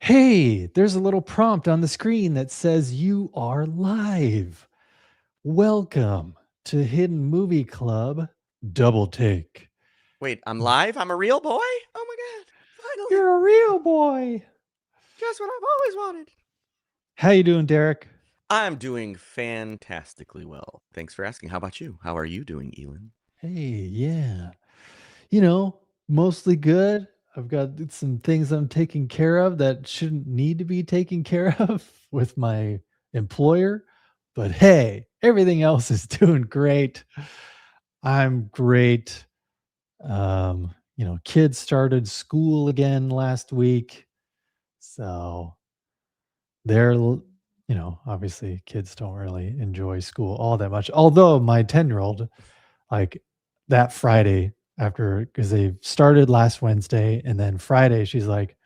Hey, there's a little prompt on the screen that says you are live. Welcome to Hidden Movie Club Double Take. Wait, I'm live? I'm a real boy? Oh my god. Finally. You're a real boy. Just what I've always wanted. How you doing, Derek? I'm doing fantastically well. Thanks for asking. How about you? How are you doing, Elon? Hey, yeah. Mostly good. I've got some things I'm taking care of that shouldn't need to be taken care of with my employer. But hey, everything else is doing great. I'm great. Kids started school again last week. So obviously kids don't really enjoy school all that much. Although my 10-year-old, like that Friday after, because they started last Wednesday, and then Friday, she's like,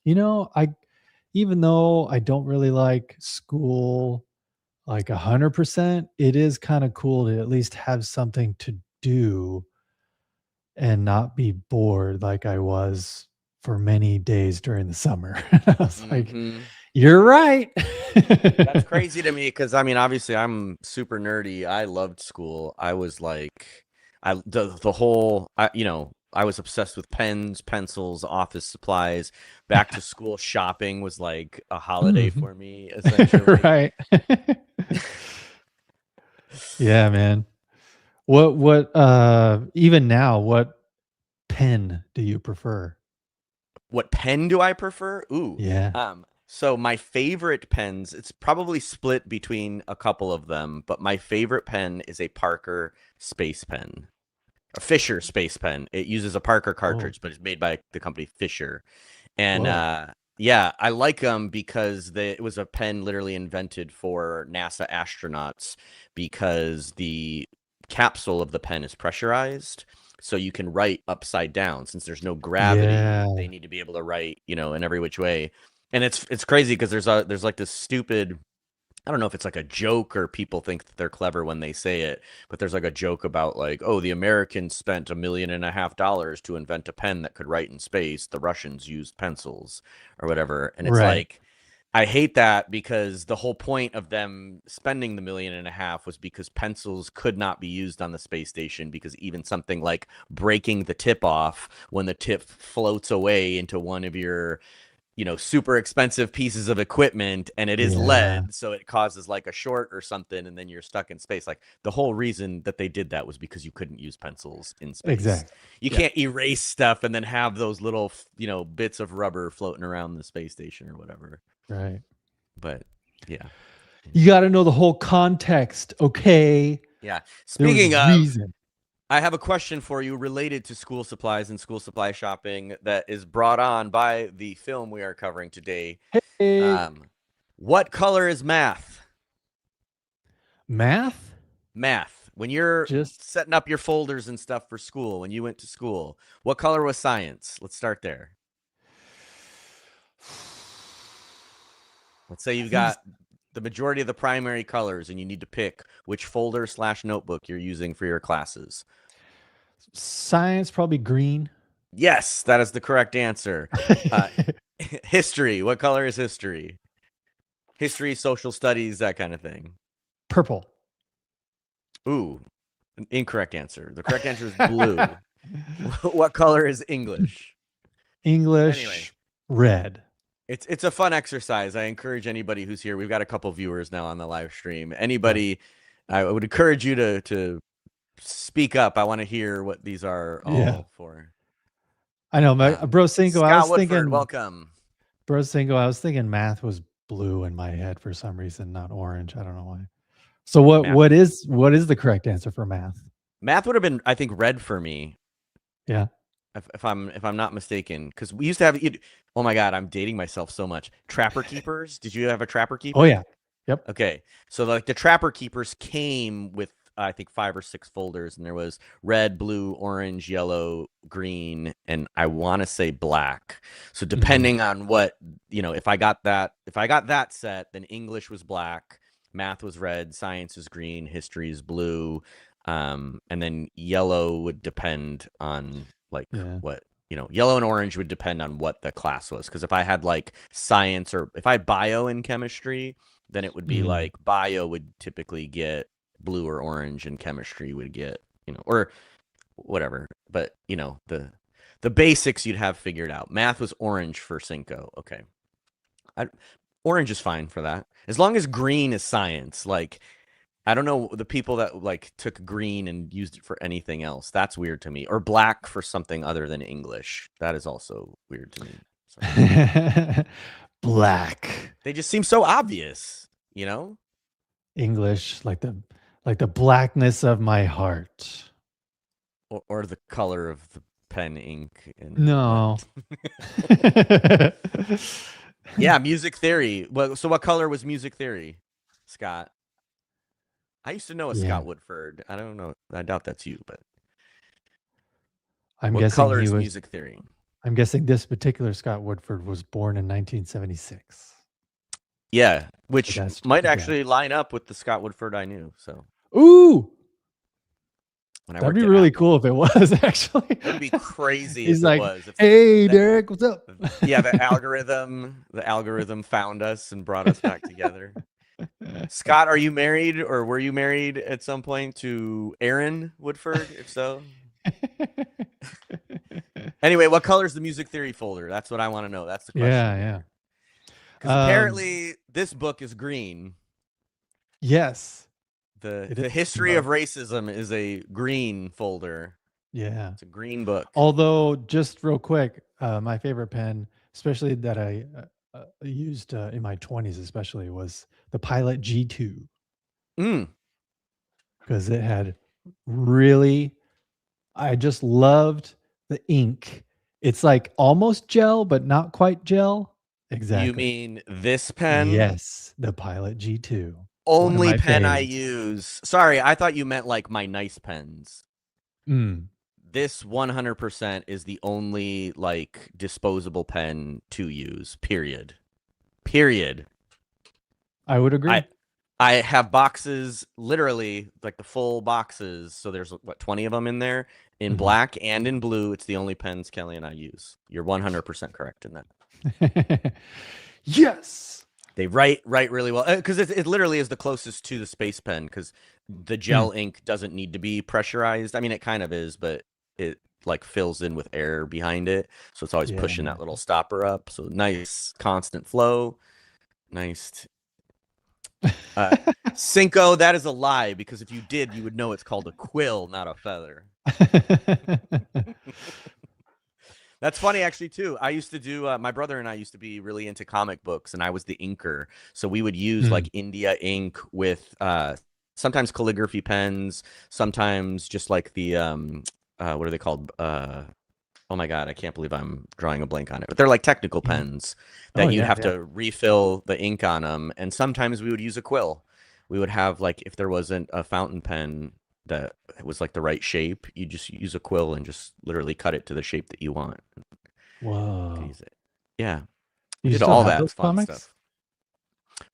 even though I don't really like school like 100%, it is kind of cool to at least have something to do and not be bored like I was for many days during the summer. I was like, Mm-hmm. you're right. That's crazy to me because I mean, obviously, I'm super nerdy. I loved school. I was like, the whole, I was obsessed with pens, pencils, office supplies. Back to school shopping was like a holiday Mhm. for me, essentially. Right. Yeah, man. What even now, what pen do you prefer? What pen do I prefer? Ooh. Yeah. So my favorite pens, it's probably split between a couple of them, but my favorite pen is a Parker Space Pen. A Fisher Space Pen. It uses a Parker Oh, cartridge, but it's made by the company Fisher. And whoa. yeah, I like them because it was a pen literally invented for NASA astronauts because the capsule of the pen is pressurized. So you can write upside down since there's no gravity. Yeah. They need to be able to write, in every which way. And it's crazy because there's like this stupid, I don't know if it's like a joke or people think that they're clever when they say it, but there's like a joke about like, oh, the Americans spent $1.5 million to invent a pen that could write in space. The Russians used pencils or whatever. And it's Right. like, I hate that because the whole point of them spending the 1.5 million was because pencils could not be used on the space station because even something like breaking the tip off when the tip floats away into one of your super expensive pieces of equipment and it is Yeah. lead, so it causes like a short or something, and then you're stuck in space. Like the whole reason that they did that was because you couldn't use pencils in space. Exactly. You Yeah. can't erase stuff and then have those little, bits of rubber floating around the space station or whatever. Right. But yeah. You got to know the whole context, okay? Yeah. There was Speaking of, reason. I have a question for you related to school supplies and school supply shopping that is brought on by the film we are covering today. Hey, Um, what color is math? math? Math. When you're Just setting up your folders and stuff for school, when you went to school, what color was science? Let's start there. Let's say I you've think got the majority of the primary colors and you need to pick which folder/notebook you're using for your classes. science, probably green. Yes, that is the correct answer. Uh, history. What color is history? History, social studies, that kind of thing. Purple. Ooh, an incorrect answer. The correct answer is blue. What color is English? Anyway, English, red. it's a fun exercise. I encourage anybody who's here. We've got a couple viewers now on the live stream. Right. Anybody, I would encourage you to speak up. I want to hear what these are Yeah. all for. I know, my bro Cinco, Scott Woodford, welcome. I was thinking math was blue in my head for some reason, not orange. I don't know why. So what Math, what is the correct answer for math? math would have been, I think, red for me Yeah. if I'm not mistaken, because we used to have. Oh my God, I'm dating myself so much. Trapper keepers. Did you have a trapper Oh keeper? yeah. Yep. Okay, so like the trapper keepers came with I think 5 or 6 folders, and there was red, blue, orange, yellow, green, and I want to say black. So Mhm. depending on what if I got that set, then English was black, math was red, science is green, history is blue, and then yellow would depend on like Yeah. what. yellow and orange would depend on what the class was. Because if I had like science, or if I had bio and chemistry, then it would be Mm. like bio would typically get blue or orange, and chemistry would get, or whatever. But the basics you'd have figured out. Math was orange for Cinco. Okay. Orange is fine for that. As long as green is science. Like, I don't know the people that like took green and used it for anything else. That's weird to me. Or black for something other than English. That is also weird to me. So, Black. they just seem so obvious, you know? English, like the blackness of my heart. Or the color of the pen ink and No. Yeah, music theory. Well, so what color was music theory, Scott? I used to know a Yeah. Scott Woodford. I don't know. I doubt that's you, but I'm what guessing color he is was music theory? I'm guessing this particular Scott Woodford was born in 1976. Yeah, So which that's just might a guess. actually line up with the Scott Woodford I knew. So Ooh, when I that'd be worked at really Apple, cool if it was actually. it would be crazy He's if it like, was. If "Hey, that, Derek, what's up?" yeah, the algorithm found us and brought us back together. Scott, are you married, or were you married at some point to Aaron Woodford? If so, anyway, what color is the music theory folder? That's what I want to know. That's the question Yeah, here. Because yeah. apparently this book is green. Yes, The it is the a history of book. racism is a green folder. Yeah. It's a green book. Although, just real quick, my favorite pen, especially that I used in my 20s, especially, was the Pilot G2 Mm. because it had really, I just loved the ink. It's like almost gel, but not quite gel. You Exactly. mean this pen? Yes, the Pilot G2. One of Only my pen I faves. use. Sorry, I thought you meant like my nice pens. Mm, This 100% is the only like disposable pen to use. Period. Period. I would agree. I have boxes, literally like the full boxes. So there's what, 20 of them in there, in Mhm. black and in blue. It's the only pens Kelly and I use. You're 100% correct in that. Yes. They write really well, because it literally is the closest to the space pen, because the Mm. gel ink doesn't need to be pressurized. I mean, it kind of is, but it like fills in with air behind it, so it's always Yeah. pushing that little stopper up. So nice constant flow. Nice. Cinco, that is a lie, because if you did, you would know it's called a quill, not a feather. That's funny, actually, too. I used to do, my brother and I used to be really into comic books, and I was the inker. So we would use Mm. like India ink with sometimes calligraphy pens, sometimes just like the, what are they called? Oh my God, I can't believe I'm drawing a blank on it. But they're like technical Mhm. pens Oh, that you'd yeah, have yeah. to refill the ink on them. And sometimes we would use a quill. We would have, like, if there wasn't a fountain pen that was like the right shape, you just use a quill and just literally cut it to the shape that you want. You could Whoa. use it. Yeah, we You did still all have that those fun comics? stuff.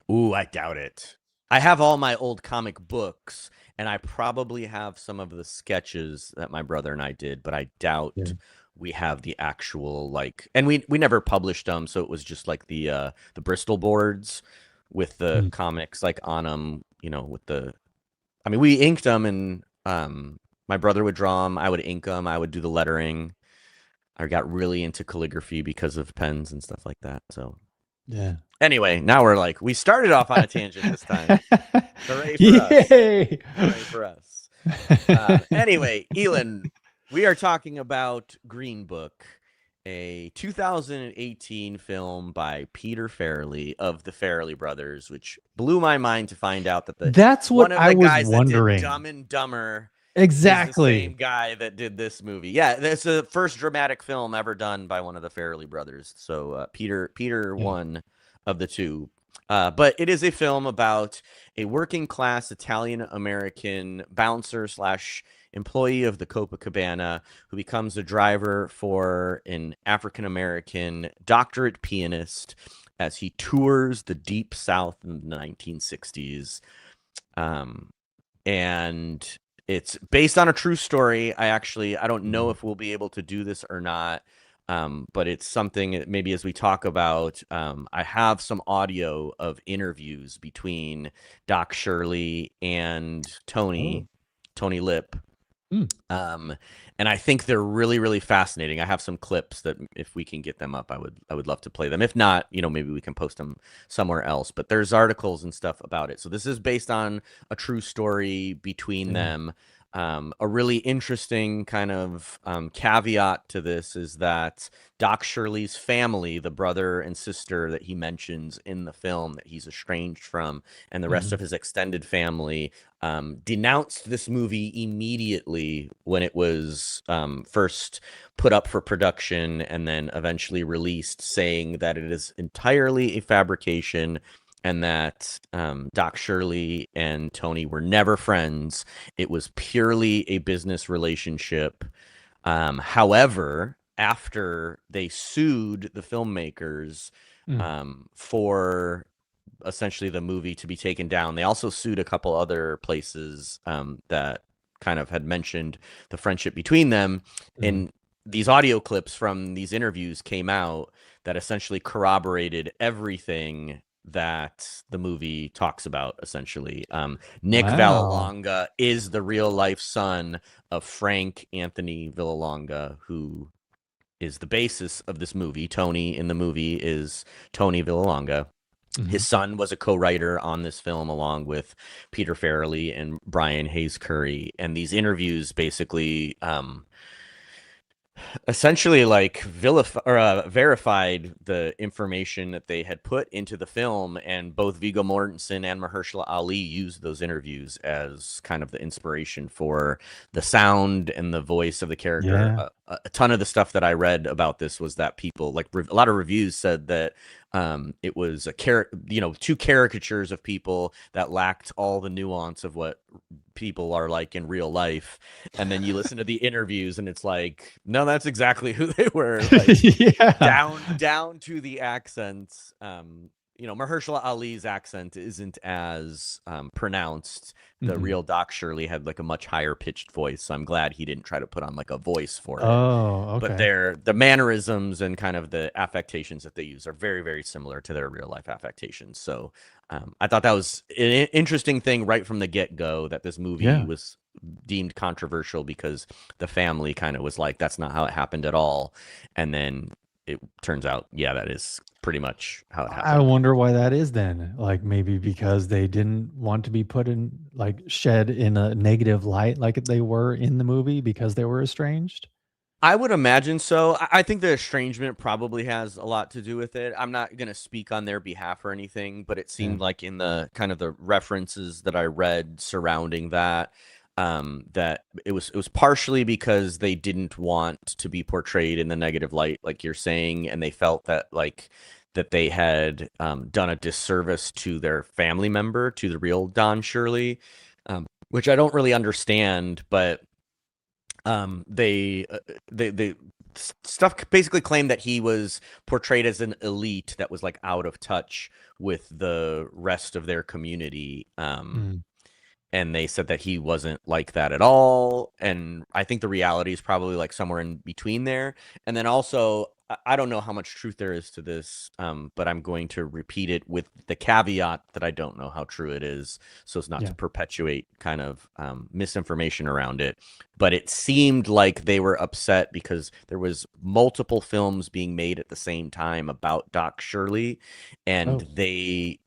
Ooh, I doubt it. I have all my old comic books, and I probably have some of the sketches that my brother and I did, but I Yeah. doubt we have the actual, like, and we never published them, so it was just like the Bristol boards with the Mm. comics like on them, with the, I mean, we inked them, and my brother would draw them, I would ink them, I would do the lettering. I got really into calligraphy because of pens and stuff like that. So Yeah. anyway, now we started off on a tangent this time. Hooray for us. Yay! Hooray for us. Anyway, Elon, we are talking about Green Book, a 2018 film by Peter Farrelly of the Farrelly brothers, which blew my mind to find out that That's what one of I the was guys that did wondering. Dumb and Dumber is the same Exactly. guy that did this movie. Yeah, that's the first dramatic film ever done by one of the Farrelly brothers. So Peter Yeah. one of the two. But it is a film about a working class Italian American bouncer slash employee of the Copacabana who becomes a driver for an African American doctorate pianist as he tours the deep South in the 1960s. And it's based on a true story. I don't know if we'll be able to do this or not, But it's something maybe as we talk about, I have some audio of interviews between Doc Shirley and Oh. Tony Lip. Mm. Um, and I think they're really, really fascinating. I have some clips that if we can get them up, I would love to play them. If not, maybe we can post them somewhere else. But there's articles and stuff about it. So this is based on a true story between Yeah. them. A really interesting kind of caveat to this is that Doc Shirley's family, the brother and sister that he mentions in the film that he's estranged from, and the rest Mhm. of his extended family denounced this movie immediately when it was first put up for production and then eventually released, saying that it is entirely a fabrication and that Doc Shirley and Tony were never friends. It was purely a business relationship. However, after they sued the filmmakers Mm. for essentially the movie to be taken down. They also sued a couple other places that kind of had mentioned the friendship between them. Mhm. And these audio clips from these interviews came out that essentially corroborated everything that the movie talks about. Essentially, Nick Wow. Vallelonga is the real life son of Frank Anthony Villalonga, who is the basis of this movie. Tony in the movie is Tony Villalonga. His Mhm. son was a co-writer on this film along with Peter Farrelly and Brian Hayes Curry. And these interviews basically essentially like verified the information that they had put into the film, and both Viggo Mortensen and Mahershala Ali used those interviews as kind of the inspiration for the sound and the voice of the character. Yeah. A ton of the stuff that I read about this was that people like a lot of reviews said that it was two caricatures of people that lacked all the nuance of what people are like in real life, and then you listen to the interviews and it's like, no, that's exactly who they were, like Yeah. down to the accents. Mahershala Ali's accent isn't as pronounced. The Mhm. real Doc Shirley had like a much higher pitched voice, so I'm glad he didn't try to put on like a voice for it. Oh, But okay. the mannerisms and kind of the affectations that they use are very, very similar to their real life affectations. So I thought that was an interesting thing right from the get go, that this movie Yeah. was deemed controversial because the family kind of was like, that's not how it happened at all. And then it turns out, yeah, that is pretty much how it I happened. wonder why that is then. Like, maybe because they didn't want to be put in like, shed in a negative light like they were in the movie because they were estranged? I would imagine so. I think the estrangement probably has a lot to do with it. I'm not going to speak on their behalf or anything, but it Yeah. seemed like in the kind of the references that I read surrounding that, that it was partially because they didn't want to be portrayed in the negative light, like you're saying, and they felt that like that they had done a disservice to their family member, to the real Don Shirley, which I don't really understand, but they stuff basically claimed that he was portrayed as an elite that was like out of touch with the rest of their community. Mm. And they said that he wasn't like that at all, and I think the reality is probably like somewhere in between there. And then also, I don't know how much truth there is to this, but I'm going to repeat it with the caveat that I don't know how true it is, so as not Yeah. to perpetuate kind of misinformation around it. But it seemed like they were upset because there was multiple films being made at the same time about Doc Shirley, and Oh. they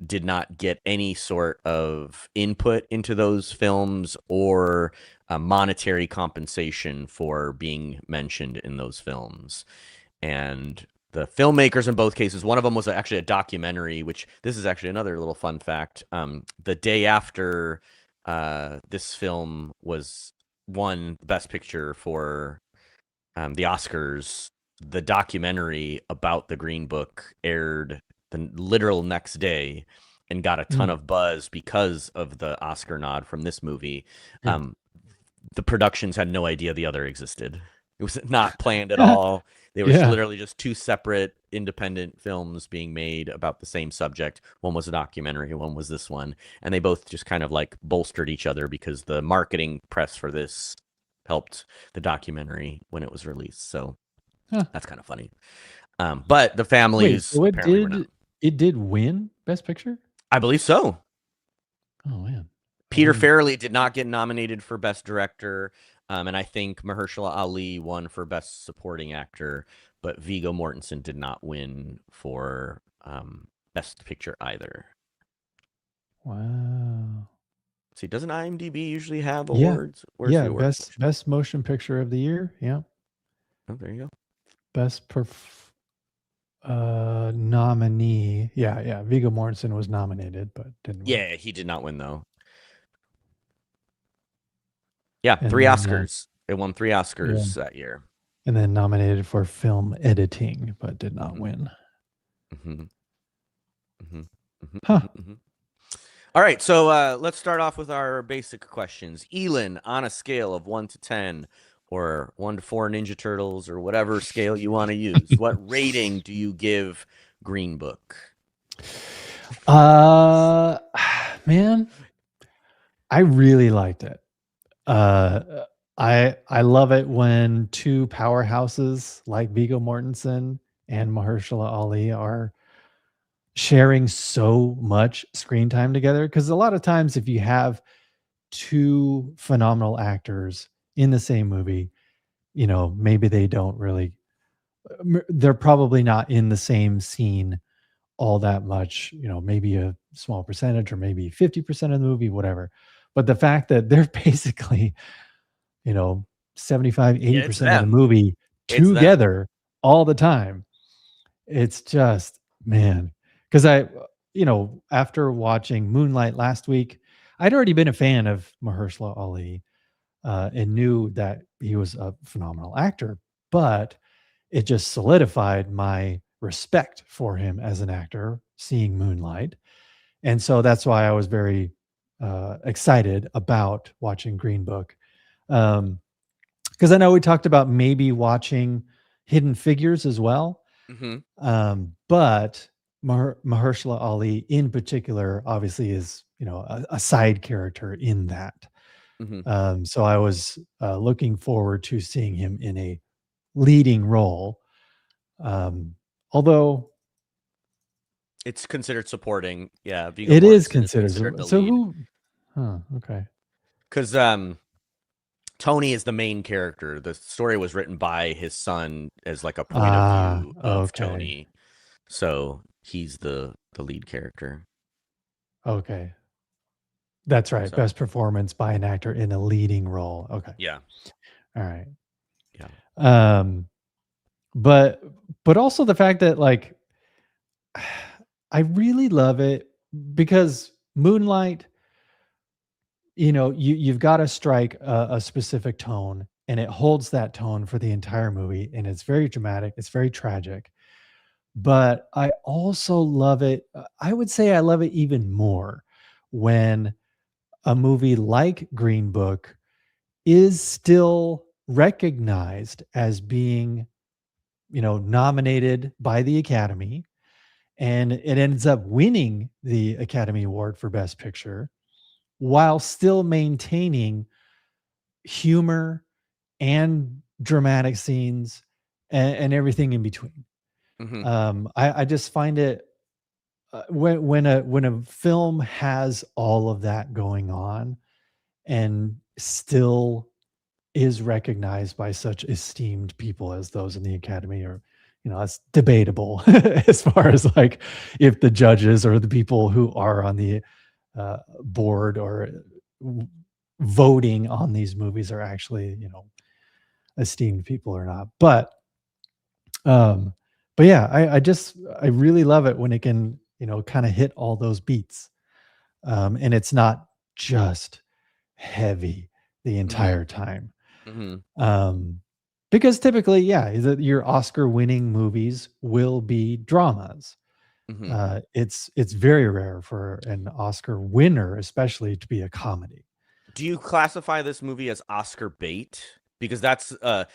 did not get any sort of input into those films or monetary compensation for being mentioned in those films. And the filmmakers in both cases, one of them was actually a documentary, which this is actually another little fun fact. The day after this film was won Best Picture for the Oscars, the documentary about the Green Book aired the literal next day and got a ton Mm. of buzz because of the Oscar nod from this movie. Yeah. Um, the productions had no idea the other existed. It was not planned at all. They were Yeah. literally just two separate independent films being made about the same subject. One was a documentary, one was this one. And they both just kind of like bolstered each other because the marketing press for this helped the documentary when it was released. So Huh. That's kind of funny. But the Wait, families so apparently were not. it did win Best Picture? I believe so. Oh man, I Peter didn't. Farrelly did not get nominated for Best Director, and I think Mahershala Ali won for Best Supporting Actor, but Viggo Mortensen did not win for Best Picture either. Wow. See, doesn't IMDb usually have Yeah, awards? Where's the yeah. awards Best section? Best Motion Picture of the Year. Yeah. Oh, there you go. Best nominee. Yeah, yeah. Viggo Mortensen was nominated but didn't win. Yeah, he did not win though. Yeah, And three then Oscars. They won 3 yeah, Oscars that year. and then nominated for film editing but did not Mm-hmm. win. Mm-hmm. Mm-hmm. Mm-hmm. Huh. Mm-hmm. All right, so let's start off with our basic questions. Elin, on a scale of 1 to 10, or 1 to 4 Ninja Turtles, or whatever scale you want to use, what rating do you give Green Book? Uh man, I really liked it. I love it when two powerhouses like Viggo Mortensen and Mahershala Ali are sharing so much screen time together. Because a lot of times, if you have two phenomenal actors in the same movie, maybe they don't really, they're probably not in the same scene all that much, maybe a small percentage or maybe 50% of the movie, whatever. But the fact that they're basically, you know, 75, Yeah, it's 80% of the them. movie It's them. together all the time. It's just, man, because after watching Moonlight last week, I'd already been a fan of Mahershala Ali and knew that he was a phenomenal actor, but it just solidified my respect for him as an actor seeing Moonlight. And so that's why I was very excited about watching Green Book. Because I know we talked about maybe watching Hidden Figures as well. Mm-hmm. But Mahershala Ali in particular obviously is, a side character in that. Mm-hmm. So I was looking forward to seeing him in a leading role. Although It's considered supporting. Yeah, Viggo it is Mortensen is considered considered the so lead. who okay. Because Tony is the main character. The story was written by his son as like a point of view of Okay. Tony. So he's the lead character. Okay. That's right. So Best performance by an actor in a leading role. Okay. yeah, All right. yeah. Um but also the fact that like I really love it because Moonlight, you've got to strike a specific tone and it holds that tone for the entire movie and it's very dramatic, it's very tragic. But I also love it. I would say I love it even more when a movie like Green Book is still recognized as being, nominated by the Academy and it ends up winning the Academy Award for Best Picture while still maintaining humor and dramatic scenes and everything in between. Mm-hmm. I just find it when a film has all of that going on and still is recognized by such esteemed people as those in the Academy, or it's debatable as far as like if the judges or the people who are on the board or voting on these movies are actually esteemed people or not. Um but yeah, I really love it when it can kind of hit all those beats, and it's not just heavy the Mm-hmm. entire time. Mm-hmm. um because typically, yeah, your Oscar winning movies will be dramas. Mm-hmm. It's very rare for an Oscar winner especially to be a comedy. Do you classify this movie as Oscar bait? because that's a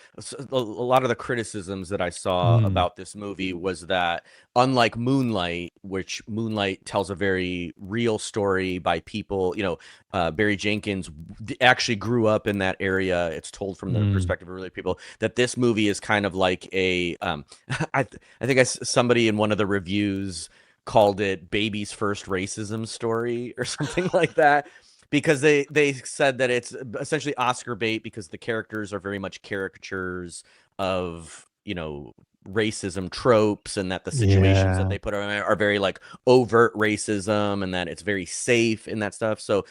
lot of the criticisms that I saw Mm, about this movie was that, unlike Moonlight, which Moonlight tells a very real story by people, Barry Jenkins actually grew up in that area. It's told from the mm, perspective of real people. That this movie is kind of like a, I think somebody in one of the reviews called it baby's first racism story or something like that, because they said that it's essentially Oscar bait because the characters are very much caricatures of, racism tropes, and that the situations that yeah. they put on are very like overt racism, and that it's very safe in that stuff. So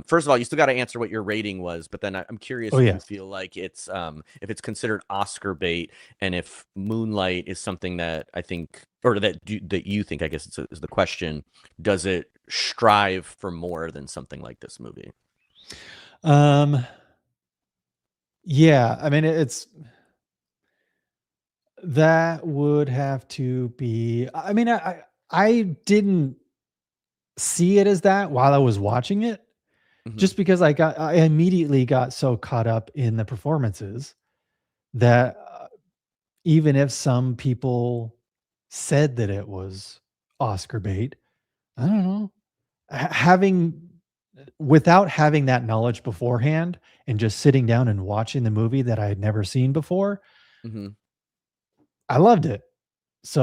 first of all, you still got to answer what your rating was, but then I'm Oh, curious if you yes. feel like it's if it's considered Oscar bait, and if Moonlight is something that I think, or that you think, I guess is the question, does it strive for more than something like this movie? Um, yeah, I mean, it's that would have to be I mean, I didn't see it as that while I was watching it, Hmm. just because I immediately got so caught up in the performances that, even if some people said that it was Oscar bait, I don't know, having without having that knowledge beforehand and just sitting down and watching the movie that I had never seen before, Hmm. I loved it.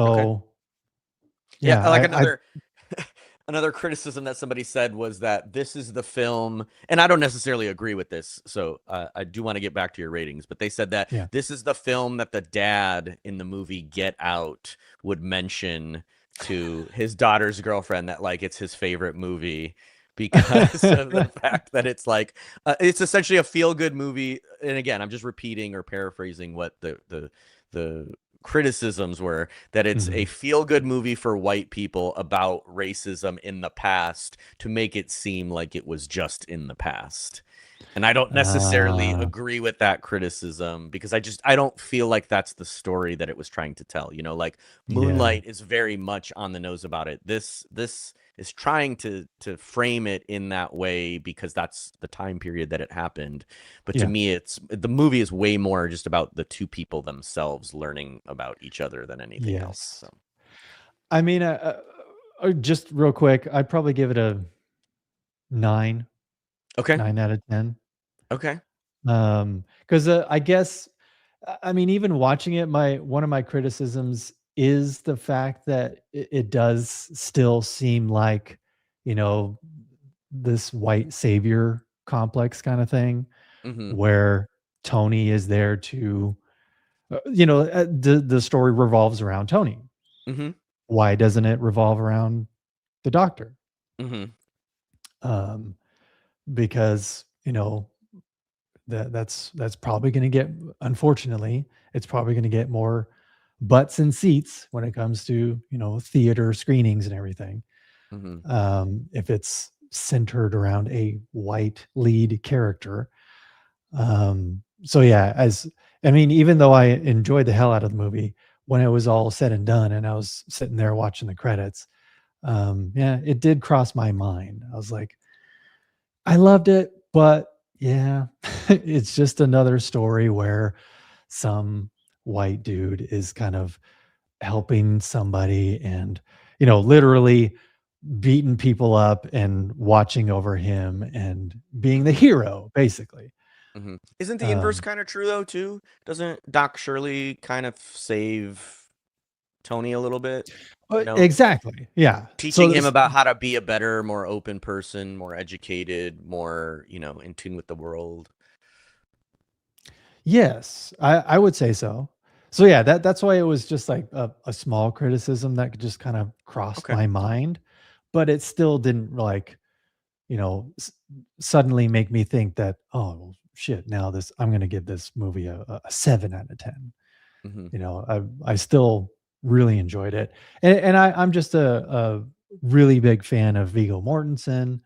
Okay. So, Yeah, yeah, like I another another criticism that somebody said was that this is the film, and I don't necessarily agree with this, so I do want to get back to your ratings, but they said that yeah. this is the film that the dad in the movie Get Out would mention to his daughter's girlfriend, that like it's his favorite movie because of the fact that it's like it's essentially a feel good movie. And again, I'm just repeating or paraphrasing what the criticisms were, that it's a Mhm. feel good movie for white people about racism in the past to make it seem like it was just in the past. And I don't necessarily Ah, agree with that criticism, because I don't feel like that's the story that it was trying to tell. Like yeah, Moonlight is very much on the nose about it. This is trying to frame it in that way because that's the time period that it happened. But to yeah, me, it's the movie is way more just about the two people themselves learning about each other than anything else. yes. So I mean, just real quick, I'd probably give it a 9, okay, 9 out of 10. okay, 'Cause, I guess, I mean, even watching it, my one of my criticisms is the fact that it does still seem like, you know, this white savior complex kinda thing, mm-hmm, where Tony is there to, the story revolves around Tony. mm-hmm, Why doesn't it revolve around the doctor? mm-hmm, Um, because, that's probably gonna get, unfortunately, it's probably gonna get more butts and seats when it comes to, theater screenings and everything, mm-hmm, if it's centered around a white lead character. So yeah, as I mean, even though I enjoyed the hell out of the movie, when it was all said and done and I was sitting there watching the credits, yeah, it did cross my mind. I was like, I loved it, but yeah, it's just another story where some white dude is kind of helping somebody and, literally beating people up and watching over him and being the hero, basically. mm-hmm. Isn't the inverse Um, kind of true though too? Doesn't Doc Shirley kind of save Tony a little bit? You know, exactly. Yeah. So teaching him this, about how to be a better, more open person, more educated, more, in tune with the world. yes, I would say so. So yeah, that's why it was just like a small criticism that just kind of crossed Okay. my mind, but it still didn't like, you know, suddenly make me think that, oh well, shit, now this I'm going to give this movie a 7 out of 10. Mm-hmm. I still really enjoyed it, and I'm just a really big fan of Viggo Mortensen.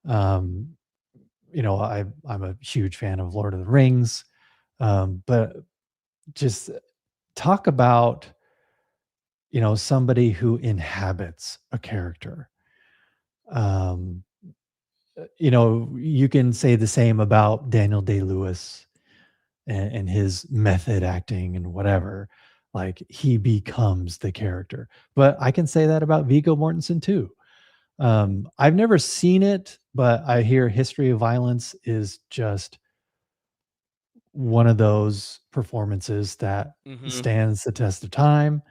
Um, I'm a huge fan of Lord of the Rings, but just talk about, somebody who inhabits a character. Um, you can say the same about Daniel Day-Lewis. and his method acting and whatever, like he becomes the character. But I can say that about Viggo Mortensen too. I've never seen it, but I hear History of Violence is just one of those performances that Hmm. stands the test of time.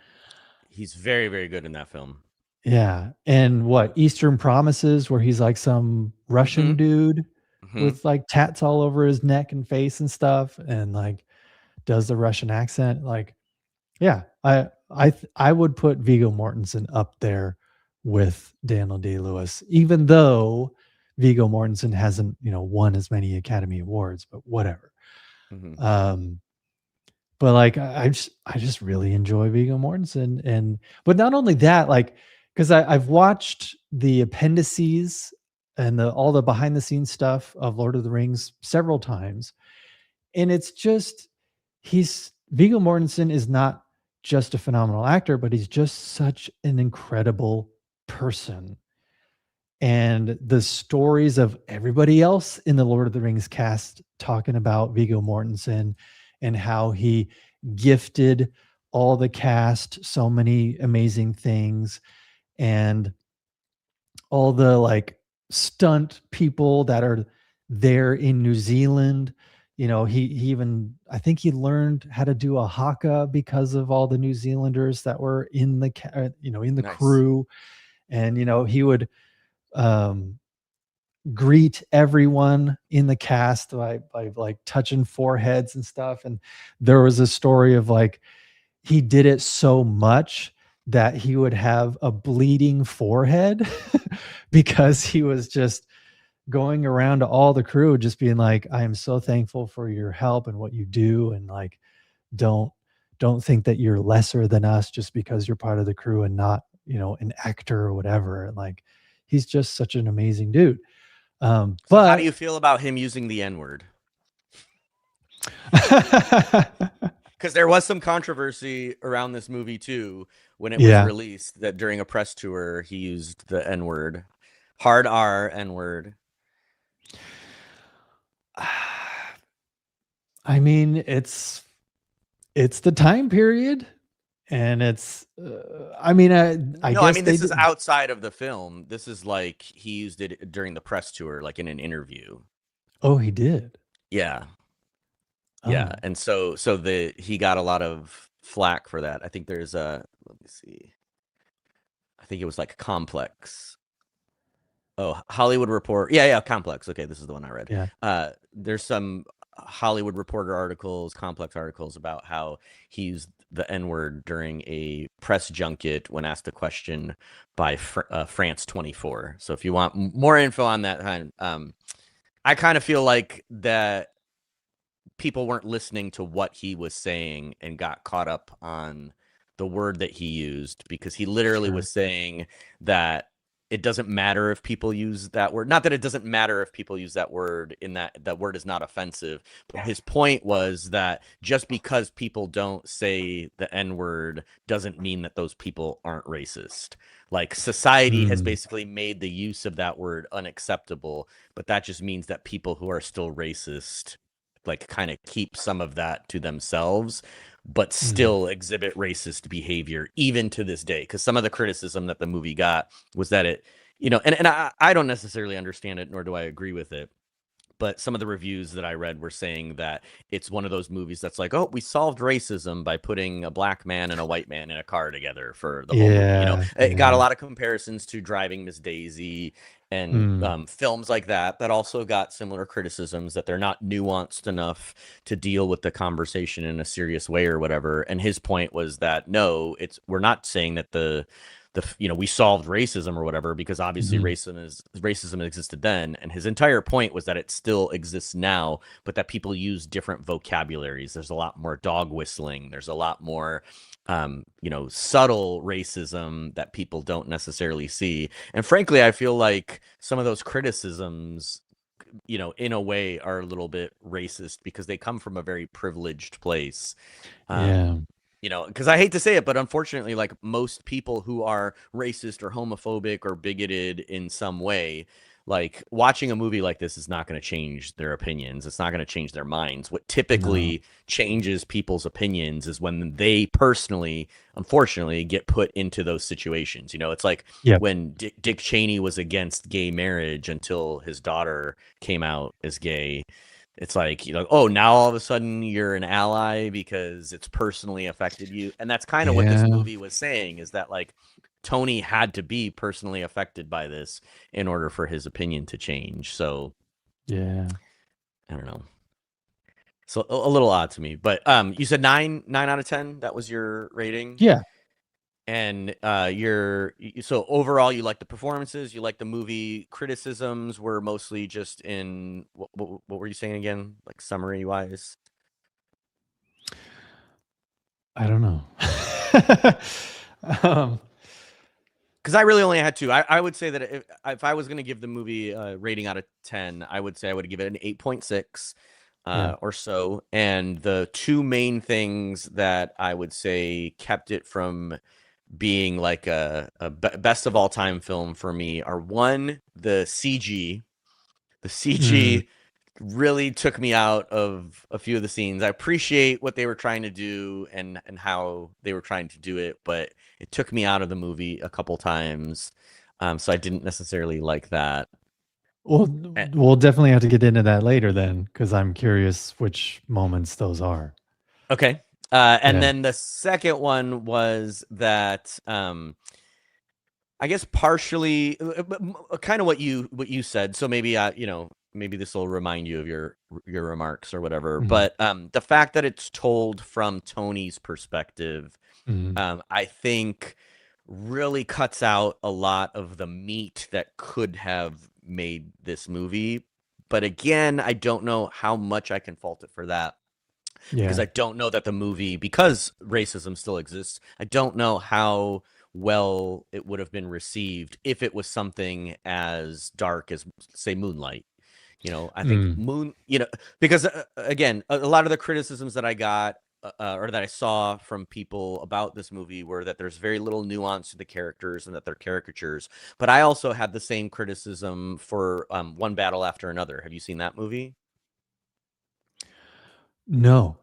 He's very, very good in that film. Yeah, and what, Eastern Promises, where he's like some Hmm. Russian dude Hmm. with like tats all over his neck and face and stuff, and like does the Russian accent. Like, yeah, I would put Viggo Mortensen up there with Daniel Day Lewis, even though Viggo Mortensen hasn't, won as many Academy Awards, but whatever. Hmm. Um, but like I just really enjoy Viggo Mortensen, and but not only that, like because I've watched the appendices and all the behind the scenes stuff of Lord of the Rings several times, and it's just he's Viggo Mortensen is not just a phenomenal actor, but he's just such an incredible person. And the stories of everybody else in the Lord of the Rings cast talking about Viggo Mortensen and how he gifted all the cast so many amazing things, and all the like stunt people that are there in New Zealand. He even, I think he learned how to do a haka because of all the New Zealanders that were in in the Nice. crew. And he would um greet everyone in the cast by like touching foreheads and stuff. And there was a story of like he did it so much that he would have a bleeding forehead because he was just going around to all the crew just being like, I am so thankful for your help and what you do, and like don't don't think that you're lesser than us just because you're part of the crew and not an actor or whatever. And like he's just such an amazing dude. So, how do But you feel about him using the N word? Because there was some controversy around this movie too when it was yeah, released that during a press tour he used the N word, hard R N word. I mean, it's the time period, and it's I mean, I No, I guess mean they this is did. outside of the film. This is like he used it during the press tour, like in an interview. Oh, he did. Yeah, yeah, Oh, and so the he got a lot of flack for that. I think there's a let me see. I think it was like Complex. Oh, Hollywood Report. Yeah, yeah, Complex. Okay, this is the one I read. yeah. There's some Hollywood Reporter articles, Complex articles about how he used the N word during a press junket when asked a question by France 24. So if you want more info on that, I kind of feel like that people weren't listening to what he was saying and got caught up on the word that he used because he literally Sure. was saying that it doesn't matter if people use that word. Not that it doesn't matter if people use that word in that word is not offensive. But his point was that just because people don't say the N word doesn't mean that those people aren't racist. Like society has Mm, basically made the use of that word unacceptable, but that just means that people who are still racist like kind of keep some of that to themselves but mm, still exhibit racist behavior even to this day because some of the criticism that the movie got was that it and I don't necessarily understand it nor do I agree with it, but some of the reviews that I read were saying that it's one of those movies that's like, oh, we solved racism by putting a black man and a white man in a car together for the whole movie. yeah, It got a yeah. lot of comparisons to Driving Miss Daisy and Mm, films like that that also got similar criticisms that they're not nuanced enough to deal with the conversation in a serious way or whatever. And his point was that no, it's we're not saying that we solved racism or whatever because obviously mhm, racism existed then, and his entire point was that it still exists now but that people use different vocabularies. There's a lot more dog whistling, there's a lot more subtle racism that people don't necessarily see, and frankly I feel like some of those criticisms in a way are a little bit racist because they come from a very privileged place. yeah. Because I hate to say it, but unfortunately, like most people who are racist or homophobic or bigoted in some way, like watching a movie like this is not going to change their opinions. It's not going to change their minds. What No. typically changes people's opinions is when they personally, unfortunately, get put into those situations. You know, it's like Yep. when Dick Cheney was against gay marriage until his daughter came out as gay. It's like, you know, oh, now all of a sudden you're an ally because it's personally affected you. And that's kind of what this Yeah. movie was saying, is that like Tony had to be personally affected by this in order for his opinion to change. So Yeah. I don't know. So a little odd to me, but you said nine out of 10. That was your rating. Yeah. And so overall, you like the performances, you like the movie. Criticisms were mostly just in what were you saying again? Like summary wise? I don't know. um, Because I really only had two. I would say that if I was going to give the movie a rating out of 10, I would say I would give it an 8.6 yeah. or so. And the two main things that I would say kept it from being like a best of all time film for me are, one, the CG. The Mm. CG really took me out of a few of the scenes. I appreciate what they were trying to do and how they were trying to do it, but it took me out of the movie a couple times. So I didn't necessarily like that. Well, Eh, we'll definitely have to get into that later then, because I'm curious which moments those are. Okay. And Yeah. then the second one was that I guess partially kind of what you said. So maybe maybe this will remind you of your remarks or whatever. Mhm. But the fact that it's told from Tony's perspective, Mhm. I think really cuts out a lot of the meat that could have made this movie. But again, I don't know how much I can fault it for that, because Yeah. I don't know that the movie, because racism still exists, I don't know how well it would have been received if it was something as dark as, say, Moonlight. I think Mm. because again, a lot of the criticisms that I got or that I saw from people about this movie were that there's very little nuance to the characters and that they're caricatures. But I also had the same criticism for One Battle After Another. Have you seen that movie? No.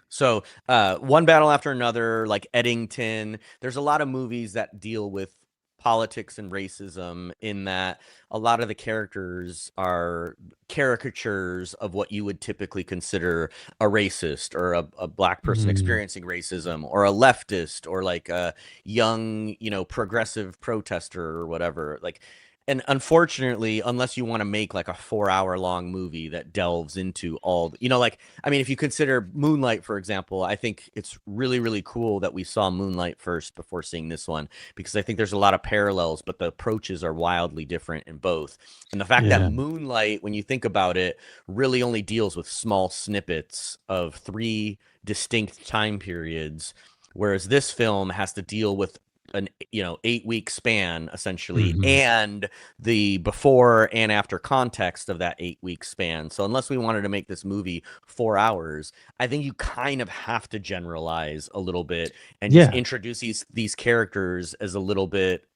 So, One Battle After Another, like Eddington, there's a lot of movies that deal with politics and racism, in that a lot of the characters are caricatures of what you would typically consider a racist, or a black person Mm. experiencing racism, or a leftist, or like a young, progressive protester or whatever. Like, and unfortunately, unless you want to make like a 4 hour long movie that delves into all, like, I mean, if you consider Moonlight, for example, I think it's really, really cool that we saw Moonlight first before seeing this one, because I think there's a lot of parallels, but the approaches are wildly different in both. And the fact that Yeah. Moonlight, when you think about it, really only deals with small snippets of three distinct time periods, whereas this film has to deal with an 8 week span essentially, Mhm. and the before and after context of that 8 week span. So unless we wanted to make this movie 4 hours, I think you kind of have to generalize a little bit and just Yeah. introduce these characters as a little bit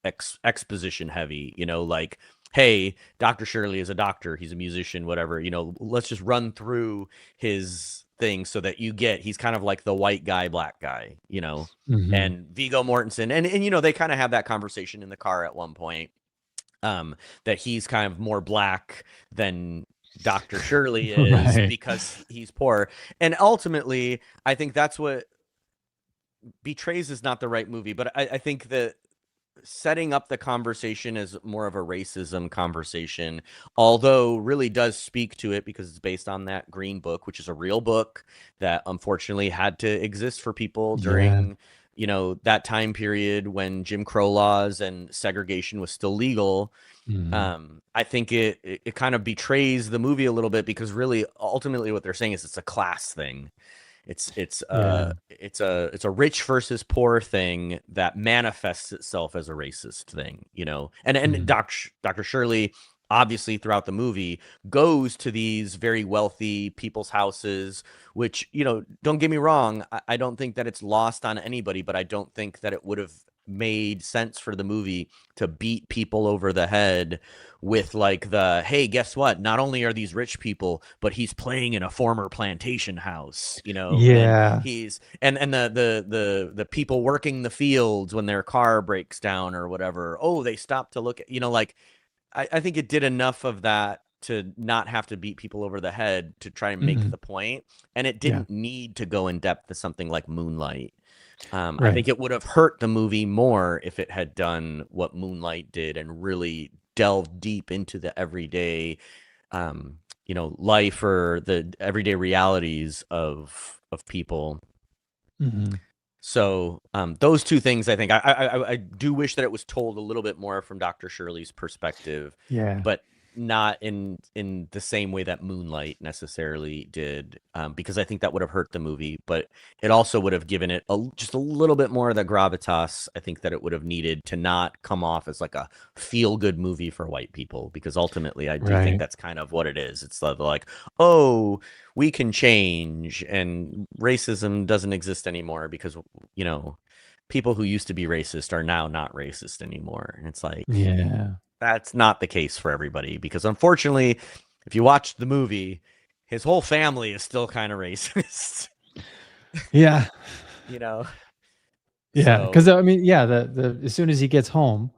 exposition heavy, like, hey, Dr. Shirley is a doctor, he's a musician, whatever, let's just run through his thing so that he's kind of like the white guy, black guy, Mhm. and Viggo Mortensen, and they kind of have that conversation in the car at one point, that he's kind of more black than Dr. Shirley is Right. because he's poor. And ultimately, I think that's what Betrays is not the right movie, but I think that setting up the conversation as more of a racism conversation, although really does speak to it because it's based on that Green Book, which is a real book that unfortunately had to exist for people Yeah. during, that time period when Jim Crow laws and segregation was still legal. Mhm. I think it kind of betrays the movie a little bit, because really ultimately what they're saying is it's a class thing. Yeah. It's a rich versus poor thing that manifests itself as a racist thing, and Mm. Dr. Shirley obviously throughout the movie goes to these very wealthy people's houses, which, don't get me wrong, I don't think that it's lost on anybody, but I don't think that it would have made sense for the movie to beat people over the head with like hey, guess what, not only are these rich people, but he's playing in a former plantation house, and Yeah. he's and the people working the fields, when their car breaks down or whatever, oh, they stop to look at, like, I think it did enough of that to not have to beat people over the head to try and make Mhm. the point, and it Yeah. didn't need to go in depth to something like Moonlight. I Right. think it would have hurt the movie more if it had done what Moonlight did and really delved deep into the everyday, life, or the everyday realities of people. Mhm. So those two things, I think, I do wish that it was told a little bit more from Dr. Shirley's perspective, Yeah. but not in the same way that Moonlight necessarily did, because I think that would have hurt the movie, but it also would have given it just a little bit more of the gravitas I think that it would have needed to not come off as like a feel-good movie for white people, because ultimately I do think Right. that's kind of what it is. It's like, oh, we can change and racism doesn't exist anymore because, people who used to be racist are now not racist anymore. And it's like, Yeah. that's not the case for everybody, because unfortunately, if you watch the movie, his whole family is still kind of racist, Yeah. you know? Yeah. So, Because I mean, yeah, the as soon as he gets home,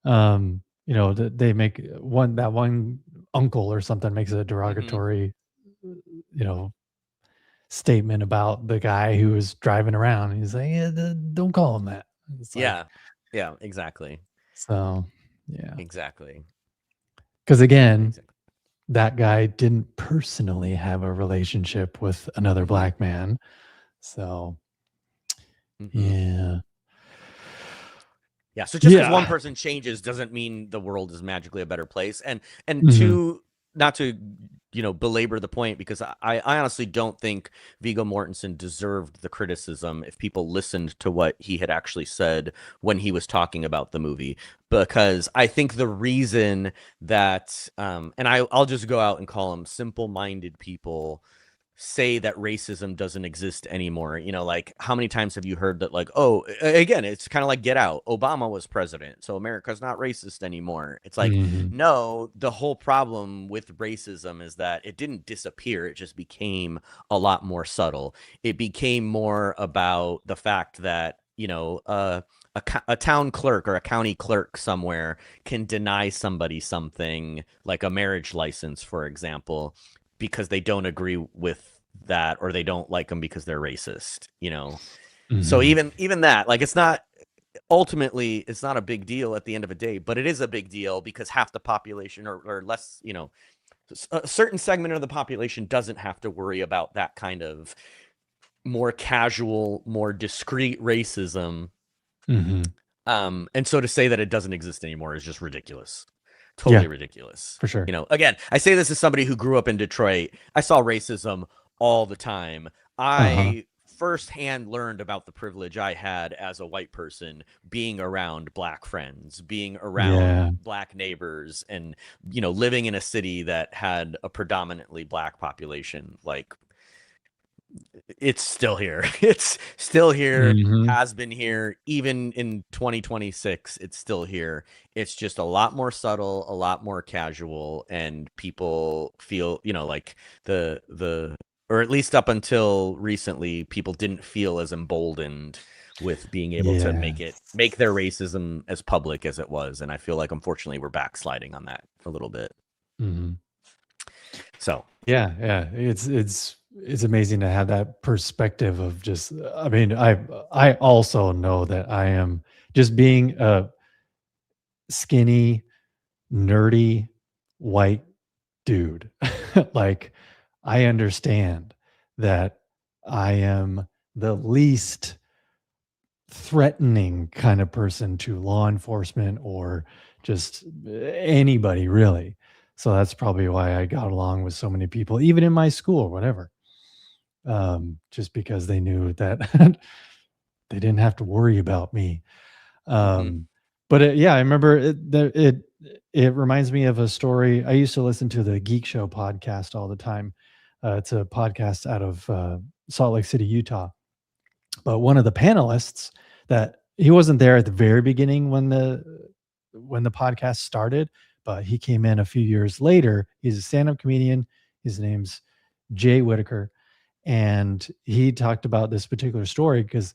they make one uncle or something makes a mhm. derogatory, you know, statement about the guy who was driving around. He's like, yeah, don't call him that. It's like, Yeah. Yeah, exactly. so, yeah. Exactly. Because again, Exactly. that guy didn't personally have a relationship with another Mhm. black man. So, Mhm. yeah. Yeah, so just because one Yeah. person changes doesn't mean the world is magically a better place. And Mhm. two, not to belabor the point, because I honestly don't think Viggo Mortensen deserved the criticism if people listened to what he had actually said when he was talking about the movie. Because I think the reason that, and I'll just go out and call them simple-minded people, say that racism doesn't exist anymore. Like, how many times have you heard that, like, oh, again, it's kind of like Get Out. Obama was president, so America's not racist anymore. It's like, Mhm. no, the whole problem with racism is that it didn't disappear. It just became a lot more subtle. It became more about the fact that, a town clerk or a county clerk somewhere can deny somebody something like a marriage license, for example, because they don't agree with that, or they don't like them because they're racist. So Mhm. even that, like, it's not, ultimately it's not a big deal at the end of the day, but it is a big deal because half the population, or less, a certain segment of the population doesn't have to worry about that kind of more casual, more discreet racism. Mhm. And so to say that it doesn't exist anymore is just ridiculous. Yeah, Totally ridiculous. for sure. Again, I say this as somebody who grew up in Detroit. I saw racism all the time. Uh-huh. I firsthand learned about the privilege I had as a white person, being around black friends, being around Yeah. black neighbors, and, living in a city that had a predominantly black population. Like, it's still here. It's still here, Mhm. has been here, even in 2026, it's still here. It's just a lot more subtle, a lot more casual, and people feel, like, the or at least up until recently, people didn't feel as emboldened with being able to Yeah. make their racism as public as it was. And I feel like, unfortunately, we're backsliding on that a little bit. Mhm. So, Yeah, yeah. It's amazing to have that perspective of just I mean, I also know that I am just being a skinny, nerdy white dude. Like, I understand that I am the least threatening kind of person to law enforcement or just anybody really. So that's probably why I got along with so many people, even in my school or whatever. Just because they knew that they didn't have to worry about me. mhm. Um, but yeah, I remember it reminds me of a story. I used to listen to the Geek Show podcast all the time. It's a podcast out of Salt Lake City, Utah. But one of the panelists that he wasn't there at the very beginning when the podcast started, but he came in a few years later. He's a stand-up comedian. His name's Jay Whitaker, and he talked about this particular story because,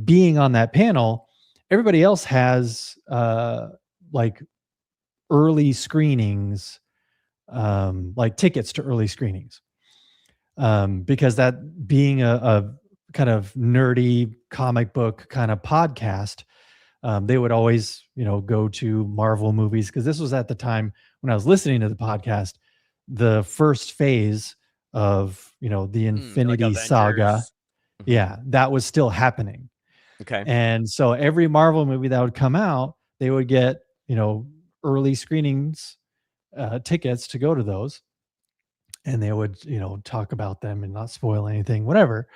being on that panel, everybody else has like early screenings, like tickets to early screenings, because that being a kind of nerdy comic book kind of podcast, they would always, go to Marvel movies because this was at the time when I was listening to the podcast, the first phase of, the Like Infinity Saga. Avengers. Mhm. Yeah, that was still happening. Okay. And so every Marvel movie that would come out, they would get, early screenings, tickets to go to those. And they would, talk about them and not spoil anything, whatever.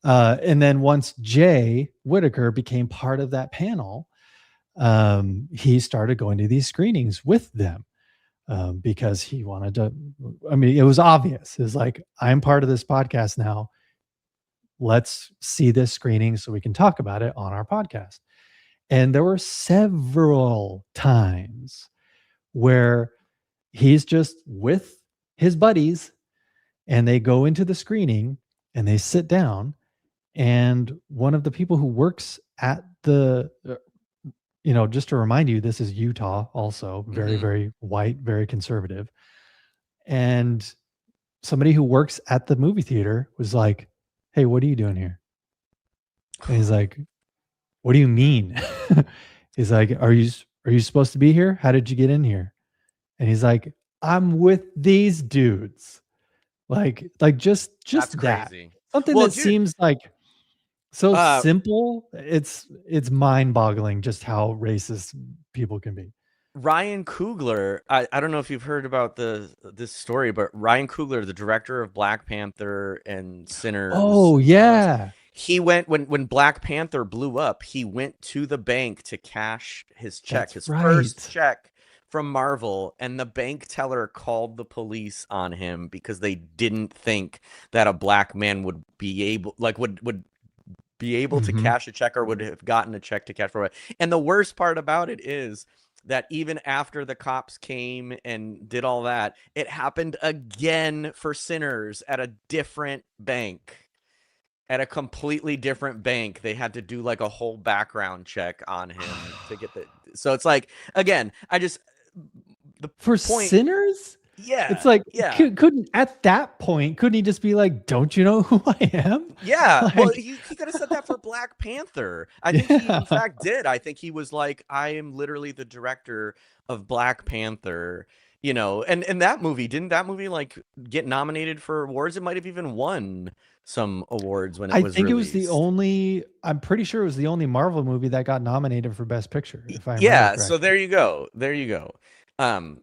And then once Jay Whitaker became part of that panel, he started going to these screenings with them, because he wanted to. I mean, it was obvious. It's like, I'm part of this podcast now. Let's see this screening so we can talk about it on our podcast. And there were several times where he's just with his buddies and they go into the screening and they sit down, and one of the people who works at the just to remind you, this is Utah, also very, Mhm. very white, very conservative. And somebody who works at the movie theater was like, "Hey, what are you doing here?" And he's like, "What do you mean?" He's like, are you supposed to be here? How did you get in here?" And he's like, "I'm with these dudes." Like That's just that. crazy. Something Well, that dude, seems like so uh, simple, it's mind-boggling just how racist people can be. Ryan Coogler, I don't know if you've heard about this story, but Ryan Coogler, the director of Black Panther and Sinners Oh, and some of those, yeah. he went when Black Panther blew up, he went to the bank to cash his check, That's his first right. check from Marvel, and the bank teller called the police on him because they didn't think that a black man would be able would be able to Mhm. cash a check or would have gotten a check to cash for it. And the worst part about it is that even after the cops came and did all that, it happened again for Sinners at a different bank. At a completely different bank, they had to do like a whole background check on him to get the. So it's like, again, the For point. Sinners? It's Yeah, like, yeah. couldn't at that point, couldn't he just be like, "Don't you know who I am?" Yeah, well, Like, he could have said that for Black Panther. I think he, in yeah. fact, did. I think he was like, "I am literally the director of Black Panther." And that movie, didn't that movie like get nominated for awards? It might have even won some awards when it I was think it was the released. only I'm pretty sure it was the only Marvel movie that got nominated for Best Picture, if I remember Yeah, so correctly. there you go. There you go. Um,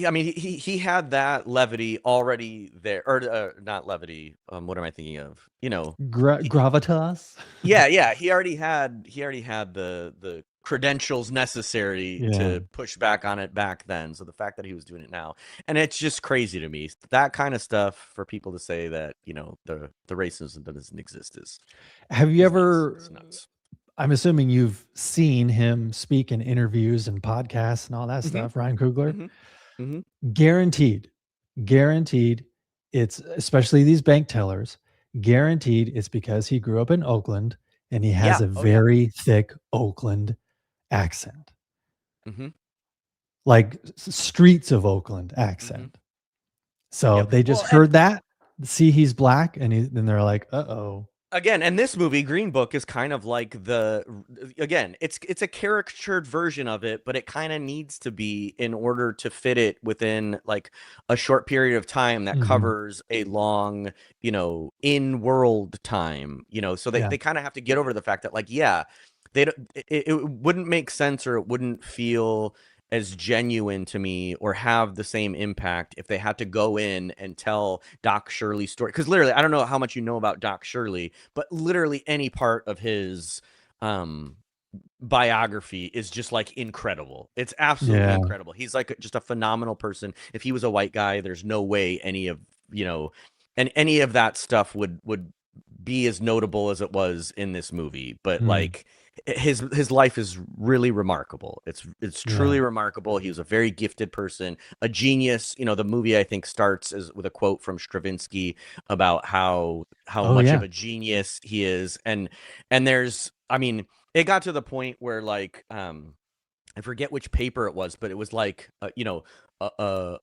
I mean, he had that levity already there, or not levity. What am I thinking of? Gravitas? Yeah, yeah, he already had the credentials necessary Yeah. to push back on it back then. So the fact that he was doing it now, and it's just crazy to me, that kind of stuff for people to say that the racism that doesn't exist Have you is nuts. ever It's nuts. I'm assuming you've seen him speak in interviews and podcasts and all that Hmm. stuff, Ryan Coogler? Hmm. Hmm. Guaranteed, guaranteed, it's especially these bank tellers, guaranteed it's because he grew up in Oakland and he has Yeah. a Oh yeah. very thick Oakland accent, Hmm. like streets of Oakland Hmm. accent. So Yep. they just Well, and heard that, see he's black, and then they're like, "Uh-oh." again, and this movie Green Book is kind of like again, it's a caricatured version of it, but it kind of needs to be in order to fit it within like a short period of time that Mhm. covers a long, in world time, so they, Yeah. they kind of have to get over the fact that, like, yeah, they don't, it wouldn't make sense, or it wouldn't feel as genuine to me or have the same impact if they had to go in and tell Doc Shirley's story. Because literally, I don't know how much you know about Doc Shirley, but literally any part of his um biography is just like incredible. It's absolutely Yeah. incredible. He's like just a phenomenal person. If he was a white guy, there's no way any of that stuff would be as notable as it was in this movie. But Mm. like, his life is really remarkable. It's Yeah. truly remarkable. He was a very gifted person, a genius. You know, the movie I think starts with a quote from Stravinsky about how Oh, much of yeah. a genius he is, and there's, I mean, it got to the point where like I forget which paper it was, but it was like uh,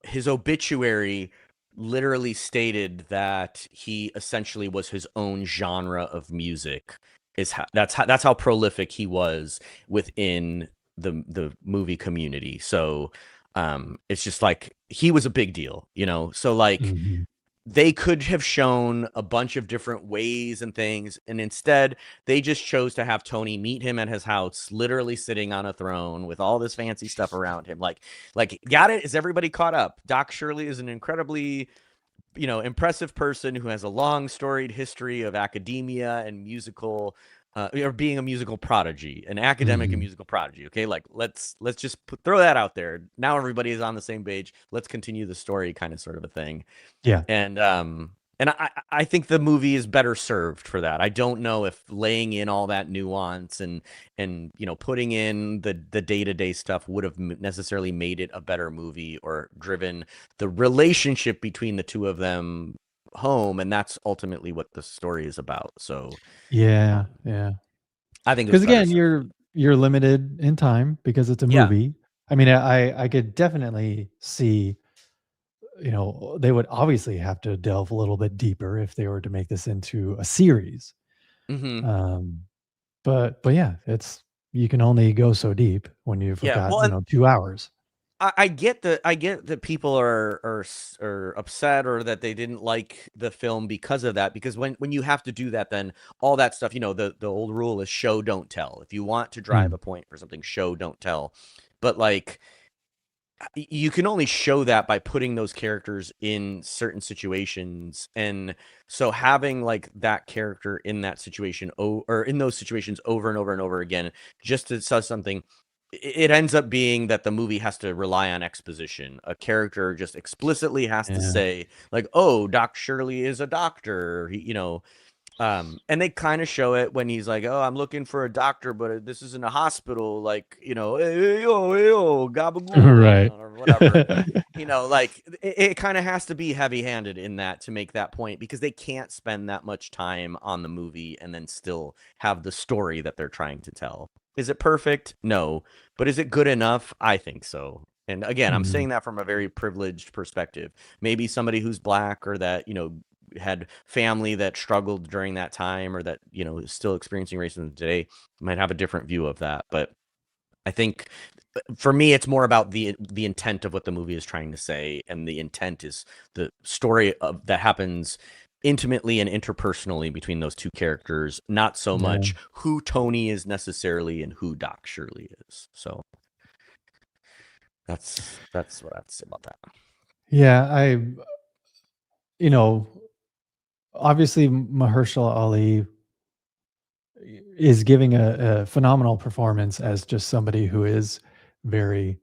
his obituary literally stated that he essentially was his own genre of music. That's how prolific he was within the movie community. So it's just like he was a big deal, you know. So like Mhm. they could have shown a bunch of different ways and things, and instead they just chose to have Tony meet him at his house, literally sitting on a throne with all this fancy stuff around him. Like, got it? Is everybody caught up? Doc Shirley is an incredibly, impressive person who has a long storied history of academia and musical, or being a musical prodigy, an academic and Mhm. musical prodigy. Okay, like let's just throw that out there. Now everybody is on the same page. Let's continue the story, kind of sort of a thing. Yeah. And I think the movie is better served for that. I don't know if laying in all that nuance and putting in the day-to-day stuff would have necessarily made it a better movie or driven the relationship between the two of them home, and that's ultimately what the story is about. So Yeah, um, yeah. I think it was Because better again, served. you're limited in time because it's a Yeah. movie. I mean, I could definitely see, they would obviously have to delve a little bit deeper if they were to make this into a series. Hmm. Um, but yeah, it's you can only go so deep when you've Yeah. got, Well, and 2 hours. I get that people are upset or that they didn't like the film because of that. Because when you have to do that, then all that stuff, the old rule is show don't tell. If you want to drive Mm, a point for something, show don't tell. But like you can only show that by putting those characters in certain situations, and so having like that character in that situation, or in those situations over and over and over again, just to say something, it ends up being that the movie has to rely on exposition. A character just explicitly has to yeah. say like, oh, Doc Shirley is a doctor, and they kind of show it when he's like, "Oh, I'm looking for a doctor, but this isn't a hospital." Like, hey, yo, gabagool, Right. or whatever. Like it kind of has to be heavy-handed in that to make that point, because they can't spend that much time on the movie and then still have the story that they're trying to tell. Is it perfect? No, but is it good enough? I think so. And again, I'm Mhm. saying that from a very privileged perspective. Maybe somebody who's black, or that, had family that struggled during that time, or that is still experiencing racism today, might have a different view of that. But I think for me it's more about the intent of what the movie is trying to say, and the intent is the story that happens intimately and interpersonally between those two characters, not so Yeah. much who Tony is necessarily and who Doc Shirley is. So that's what I have to say about that. Yeah, you know, obviously Mahershala Ali is giving a phenomenal performance as just somebody who is very,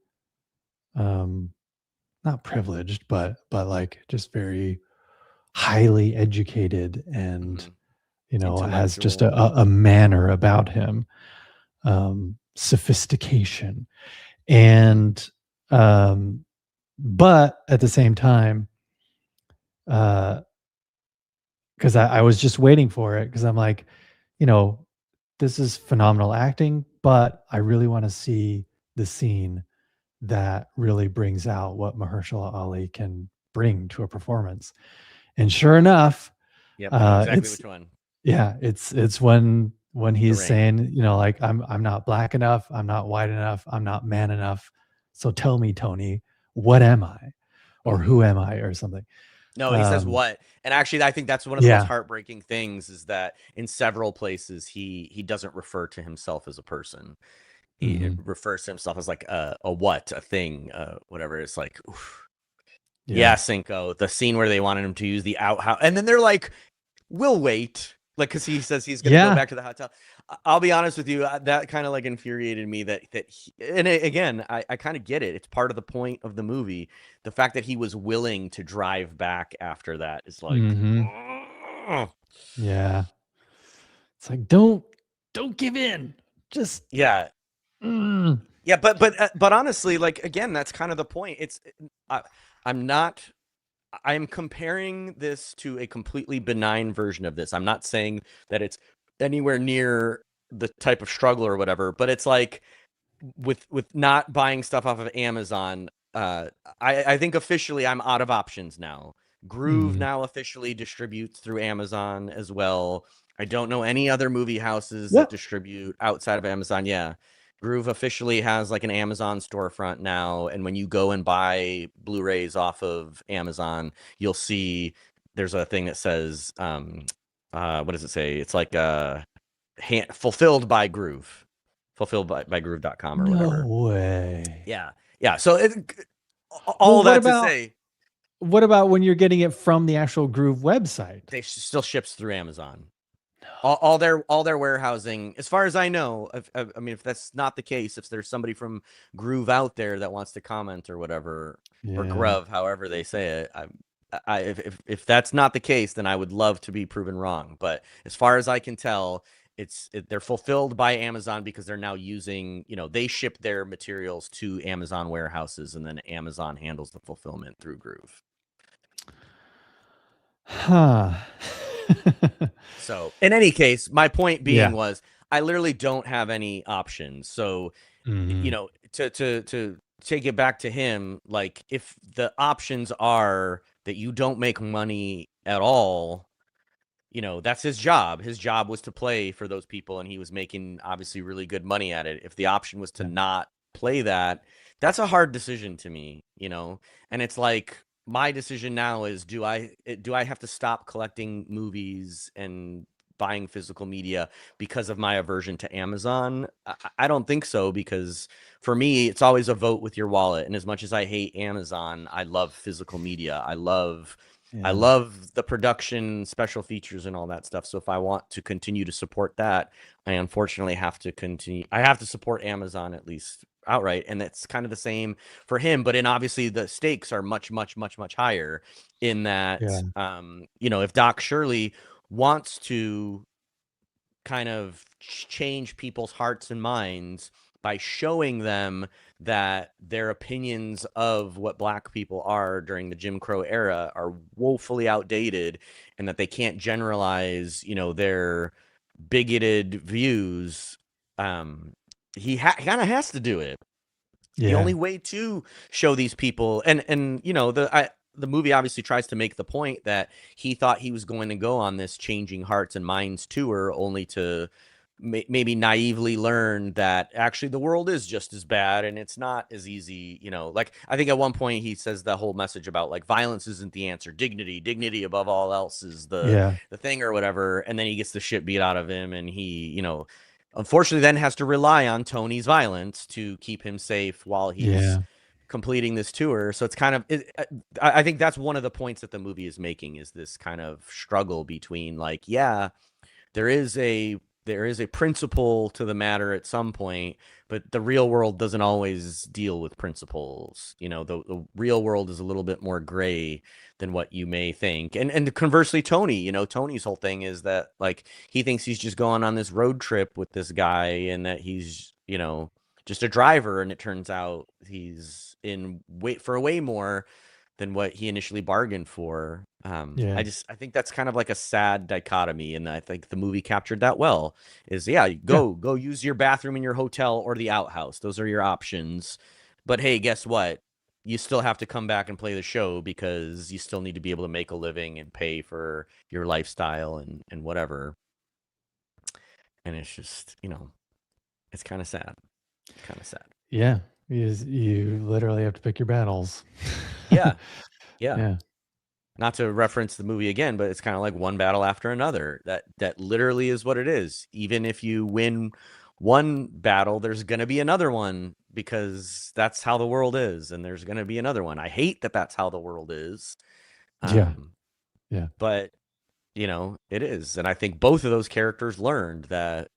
um, not privileged, but, like, just very highly educated and, Hmm. has just a Intellectual. a a manner about him, sophistication, and, um, but at the same time, uh 'cause I was just waiting for it because 'cause I'm like, you know, this is phenomenal acting, but I really wanna see the scene that really brings out what Mahershala Ali can bring to a performance. And sure enough, Yep, I know exactly it's which one. yeah, it's when The he's ring. saying, like, I'm not black enough, I'm not white enough, I'm not man enough. So tell me, Tony, what am I? Or Hmm. who am I or something. No, he says Um, what? And actually, I think that's one of the most yeah. heartbreaking things, is that in several places he doesn't refer to himself as a person. He Mhm. refers to himself as like a what, a thing, whatever. It's like, oof. Yeah, Yeah. Cinco. The scene where they wanted him to use the outhouse, and then they're like, "We'll wait," like because he says he's going to go Yeah. back to the hotel. I'll be honest with you, that kind of like infuriated me. Again, I kind of get it. It's part of the point of the movie. The fact that he was willing to drive back after that is like, Mhm. "Ugh." Yeah. It's like, don't don't give in. Just Yeah. mm. Yeah, but honestly, like again, that's kind of the point. I, I'm not. I'm comparing this to a completely benign version of this. I'm not saying that it's anywhere near the type of struggle or whatever, but it's like with not buying stuff off of Amazon. I think officially I'm out of options now. Groove Mhm. now officially distributes through Amazon as well. I don't know any other movie houses that What? distribute outside of Amazon. Yeah. Groove officially has like an Amazon storefront now. And when you go and buy Blu-rays off of Amazon, you'll see there's a thing that says, what does it say? It's like fulfilled by Groove, fulfilled by groove.com or No whatever. way. Yeah. Yeah. So Well, all that to say, what about when you're getting it from the actual Groove website? they still ships through Amazon. All their warehousing, as far as I know. I mean, if that's not the case, if there's somebody from Groove out there that wants to comment or whatever, or Yeah. Grove, however they say it, if that's not the case, then I would love to be proven wrong. But as far as I can tell, they're fulfilled by Amazon because they're now using, they ship their materials to Amazon warehouses, and then Amazon handles the fulfillment through Groove. Huh. So, in any case, my point being Yeah. was I literally don't have any options. So, Mhm. to take it back to him, like if the options are that you don't make money at all, that's his job. His job was to play for those people, and he was making obviously really good money at it. If the option was to Yeah. not play that, that's a hard decision to me. And it's like my decision now is do I have to stop collecting movies and buying physical media because of my aversion to Amazon? I don't think so, because for me, it's always a vote with your wallet. And as much as I hate Amazon, I love physical media. I Yeah. love the production, special features, and all that stuff. So if I want to continue to support that, I unfortunately have to continue. I have to support Amazon at least outright, and that's kind of the same for him. But obviously the stakes are much, much, much, much higher. In that, Yeah. if Doc Shirley wants to kind of change people's hearts and minds by showing them that their opinions of what black people are during the Jim Crow era are woefully outdated, and that they can't generalize, their bigoted views. um he kind of has to do it. The Yeah. only way to show these people, and the movie obviously tries to make the point that he thought he was going to go on this changing hearts and minds tour, only to maybe naively learn that actually the world is just as bad, and it's not as easy. Like I think at one point he says the whole message about like violence isn't the answer, dignity above all else is Yeah. the thing or whatever. And then he gets the shit beat out of him, and he unfortunately then has to rely on Tony's violence to keep him safe while he's Yeah. completing this tour. So it's kind of I think that's one of the points that the movie is making, is this kind of struggle between like, yeah, there is a principle to the matter at some point, but the real world doesn't always deal with principles. The real world is a little bit more gray than what you may think. And conversely, Tony's whole thing is that like he thinks he's just going on this road trip with this guy, and that he's, just a driver, and it turns out he's in wait for way more than what he initially bargained for. Yeah. I think that's kind of like a sad dichotomy, and I think the movie captured that well. Is, yeah, Yeah. go use your bathroom in your hotel or the outhouse. Those are your options. But hey, guess what? You still have to come back and play the show, because you still need to be able to make a living and pay for your lifestyle and whatever. And it's just, it's kind of sad. Kind of sad. Yeah. You literally have to pick your battles. Yeah. Yeah. Yeah. Not to reference the movie again, but it's kind of like one battle after another. That literally is what it is. Even if you win one battle, there's going to be another one, because that's how the world is, and there's going to be another one. I hate that that's how the world is. Yeah. Um, Yeah. but it is. And I think both of those characters learned that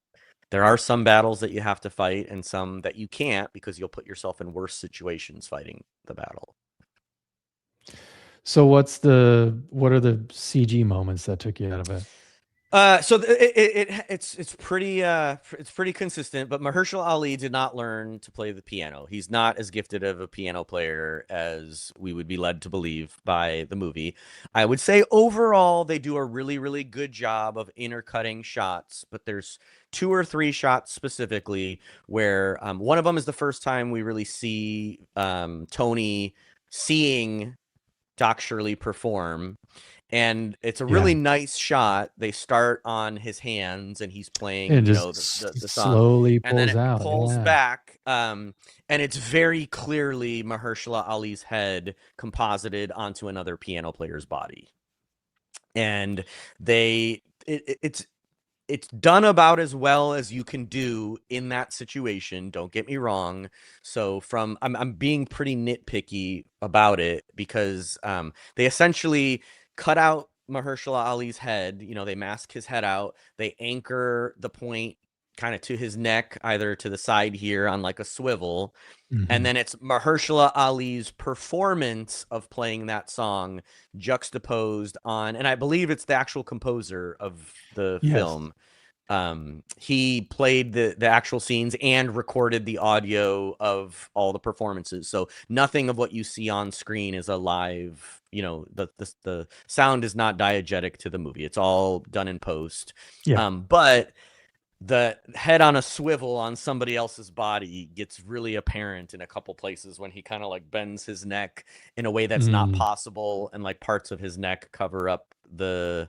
there are some battles that you have to fight, and some that you can't, because you'll put yourself in worse situations fighting the battle. So what are the CG moments that took you out of it? It's pretty consistent, but Mahershala Ali did not learn to play the piano. He's not as gifted of a piano player as we would be led to believe by the movie. I would say overall they do a really, really good job of intercutting shots, but there's two or three shots specifically where one of them is the first time we really see Tony seeing Doc Shirley perform, and it's a Yeah. really nice shot. They start on his hands and he's playing, It you just know, the song, slowly and then pulls it out. pulls Yeah. back, and it's very clearly Mahershala Ali's head composited onto another piano player's body. And it's done about as well as you can do in that situation. Don't get me wrong. So I'm being pretty nitpicky about it because they essentially cut out Mahershala Ali's head. You know, they mask his head out. They anchor the point kind of to his neck, either to the side here on like a swivel, and Mhm. then it's Mahershala Ali's performance of playing that song juxtaposed on, and I believe it's the actual composer of the Yes. film. He played the actual scenes and recorded the audio of all the performances. So nothing of what you see on screen is a live, you know, the sound is not diegetic to the movie. It's all done in post. Yeah. But the head on a swivel on somebody else's body gets really apparent in a couple places when he kind of like bends his neck in a way that's not Mm. possible, and like parts of his neck cover up the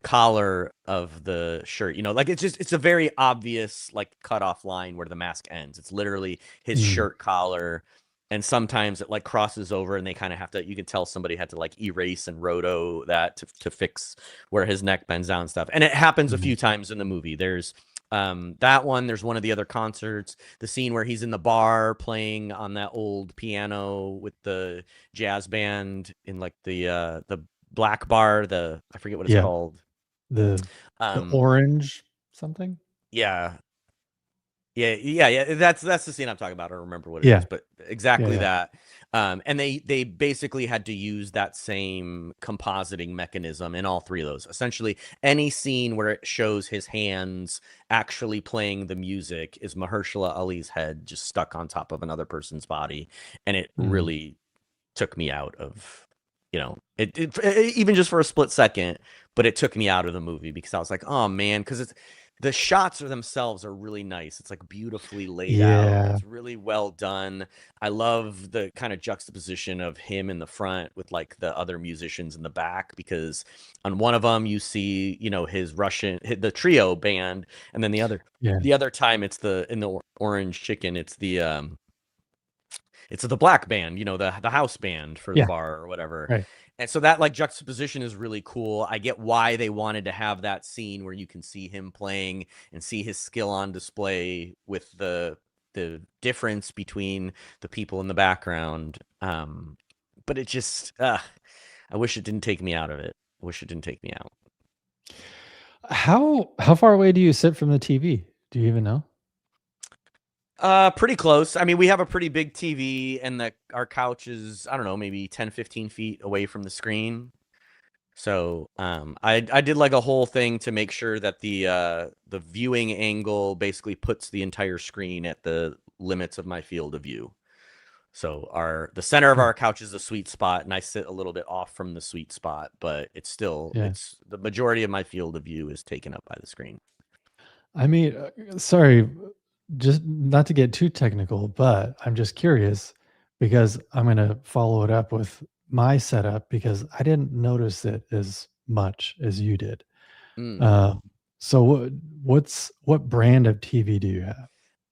collar of the shirt. You know, like it's a very obvious like cutoff line where the mask ends. It's literally his Mm. shirt collar, and sometimes it like crosses over and they kind of have to, you can tell somebody had to like erase and roto that to fix where his neck bends down and stuff. And it happens a Mhm. few times in the movie. There's that one, there's one of the other concerts, the scene where he's in the bar playing on that old piano with the jazz band in like the black bar, the I forget what it's Yeah. called. The the Um, orange something? yeah, yeah. That's the scene I'm talking about. I don't remember what it is, Yeah. but Yeah, exactly yeah. that. And they basically had to use that same compositing mechanism in all three of those. Essentially, any scene where it shows his hands actually playing the music is Mahershala Ali's head just stuck on top of another person's body, and it Mm. really took me out of, you know, even just for a split second, but it took me out of the movie because I was like, oh man, because it's the shots themselves are really nice. It's like beautifully laid out. Yeah. It's really well done. I love the kind of juxtaposition of him in the front with like the other musicians in the back, because on one of them you see, you know, the trio band, and then Yeah. the other time it's in the Orange Chicken, it's the black band, you know, the house band for the Yeah. bar or whatever. Right. And so that like juxtaposition is really cool. I get why they wanted to have that scene where you can see him playing and see his skill on display with the difference between the people in the background. But it just I wish it didn't take me out of it. I wish it didn't take me out. How far away do you sit from the TV? Do you even know? Pretty close. I mean, we have a pretty big TV, and our couch is, I don't know, maybe 10, 15 feet away from the screen. So, I did like a whole thing to make sure that the viewing angle basically puts the entire screen at the limits of my field of view. So the center of Hmm. our couch is the sweet spot, and I sit a little bit off from the sweet spot, but Yeah. it's the majority of my field of view is taken up by the screen. I mean, sorry, just not to get too technical, but I'm just curious because I'm gonna follow it up with my setup because I didn't notice it as much as you did. Mm. Uh, so what brand of TV do you have?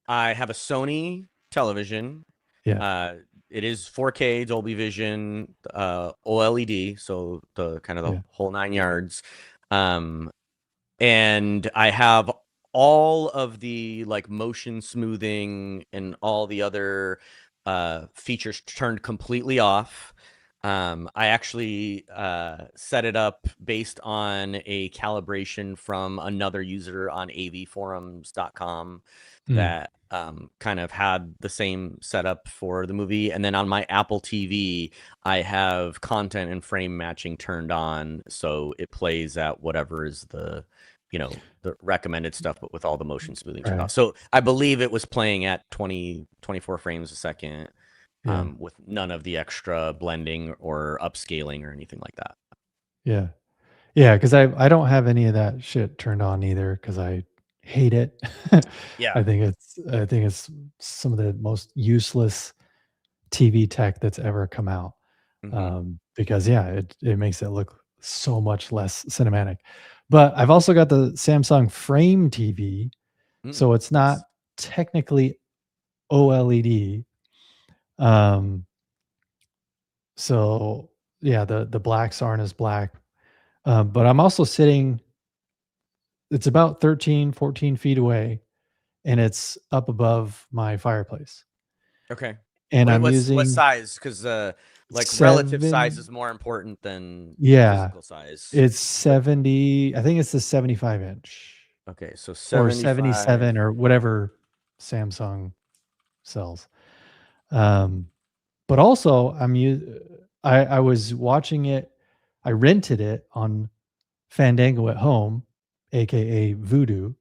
I have a Sony television. Yeah. Uh, it is 4K Dolby Vision, OLED, so the kind of the Yeah. whole nine yards. Um, and I have all of the like motion smoothing and all the other features turned completely off. I actually set it up based on a calibration from another user on avforums.com Mm. that kind of had the same setup for the movie. And then on my Apple TV, I have content and frame matching turned on, so it plays at whatever is the recommended stuff, but with all the motion smoothing turned off. Right. So I believe it was playing at 24 frames a second, Yeah. with none of the extra blending or upscaling or anything like that. Yeah. Yeah, because I don't have any of that shit turned on either because I hate it. Yeah. I think it's some of the most useless TV tech that's ever come out. Hmm. Because yeah, it makes it look so much less cinematic. But I've also got the Samsung Frame TV, Mm, so it's not nice. technically OLED. Um, so yeah, the blacks aren't as black. But I'm also sitting, it's about 13, 14 feet away, and it's up above my fireplace. Okay. And Wait, I'm what using size? Because like relative size seven, is more important than yeah, physical size. it's But 70, I think it's the 75 inch okay, so or 75. 77 or whatever Samsung sells. Um, but also I was watching it, I rented it on Fandango at Home, aka Voodoo.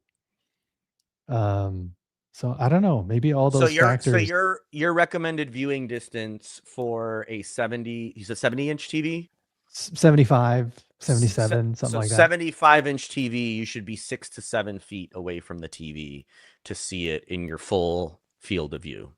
Um, so I don't know, maybe all So those your so factors. your your recommended viewing distance for a 70, you said 70-inch TV? 75, 77, something So like that. 75-inch TV, you should be 6 to 7 feet away from the TV to see it in your full field of view.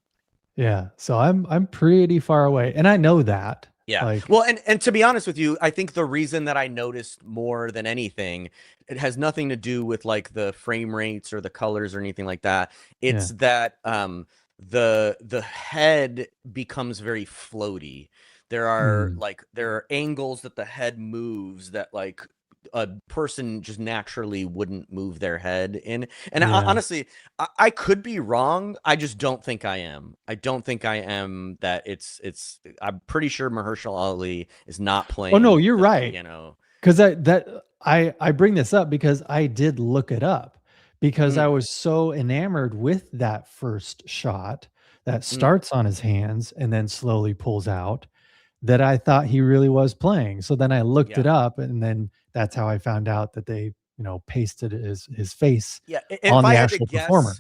Yeah, so I'm pretty far away, and I know that, Yeah. like, Well, and to be honest with you, I think the reason that I noticed more than anything, it has nothing to do with like the frame rates or the colors or anything like that. It's yeah, that the head becomes very floaty. mm, There are angles that the head moves that like a person just naturally wouldn't move their head in. And yeah. honestly, I could be wrong. I just don't think I am. I don't think I am that I'm pretty sure Mahershala Ali is not Oh, no, playing you're the right. piano. 'Cause I bring this up because I did look it up, because I Mm, was so enamored with that first shot that mm, starts on his hands and then slowly pulls out, that I thought he really was playing. So then I looked yeah. it up, and then that's how I found out that they, pasted his face Yeah, on the actual performer.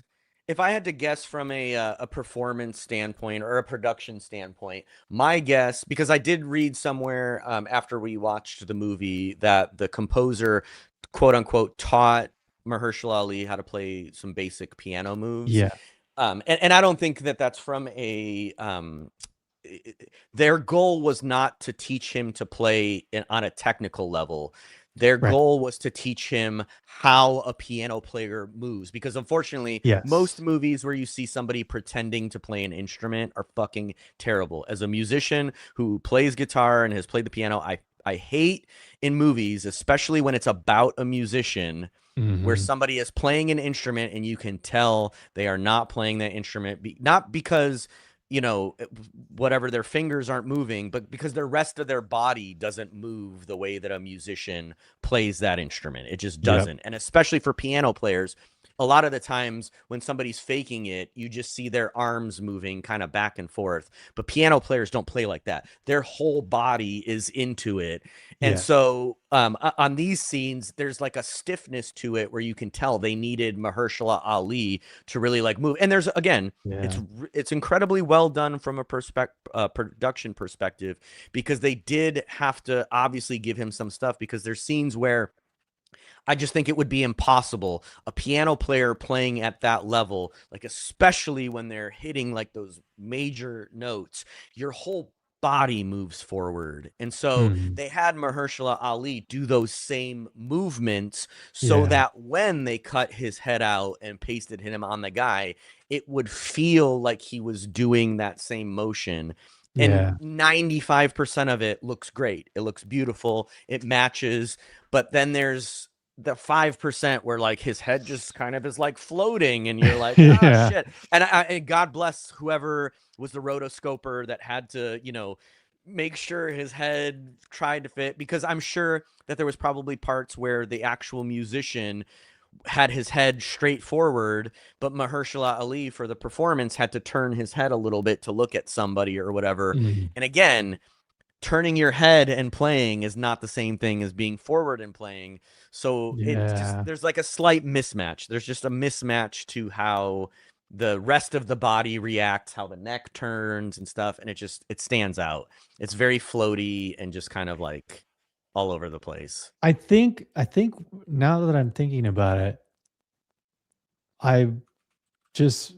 if I had to guess from a performance standpoint or a production standpoint, my guess, because I did read somewhere after we watched the movie that the composer, quote unquote, taught Mahershala Ali how to play some basic piano moves. Yeah, And I don't think that that's from a their goal was not to teach him to play on a technical level. Their right. goal was to teach him how a piano player moves. Because unfortunately, most Yes. movies where you see somebody pretending to play an instrument are fucking terrible. As a musician who plays guitar and has played the piano, I hate in movies, especially when it's about a musician, where Mhm. somebody is playing an instrument and you can tell they are not playing that instrument, not because whatever, their fingers aren't moving, but because the rest of their body doesn't move the way that a musician plays that instrument. It just Yep. doesn't. And especially for piano players, a lot of the times when somebody's faking it, you just see their arms moving kind of back and forth. But piano players don't play like that. Their whole body is into it. And Yeah. so on these scenes, there's like a stiffness to it where you can tell they needed Mahershala Ali to really like move. And there's, again, it's Yeah. it's incredibly well done from a production perspective, because they did have to obviously give him some stuff, because there's scenes where I just think it would be impossible, a piano player playing at that level, like especially when they're hitting like those major notes, your whole body moves forward. And so Mhm. they had Mahershala Ali do those same movements so Yeah. that when they cut his head out and pasted him on the guy, it would feel like he was doing that same motion. And Yeah. 95% of it looks great. It looks beautiful. It matches. But then there's the 5% where like his head just kind of is like floating and you're like, ah, Yeah. shit. And God bless whoever was the rotoscoper that had to, make sure his head tried to fit, because I'm sure that there was probably parts where the actual musician had his head straight forward, but Mahershala Ali for the performance had to turn his head a little bit to look at somebody or whatever. Mhm. And again, turning your head and playing is not the same thing as being forward and playing. So it just, Yeah. there's like a slight mismatch. There's just a mismatch to how the rest of the body reacts, how the neck turns and stuff, and it stands out. It's very floaty and just kind of like all over the place. I think now that I'm thinking about it, I just,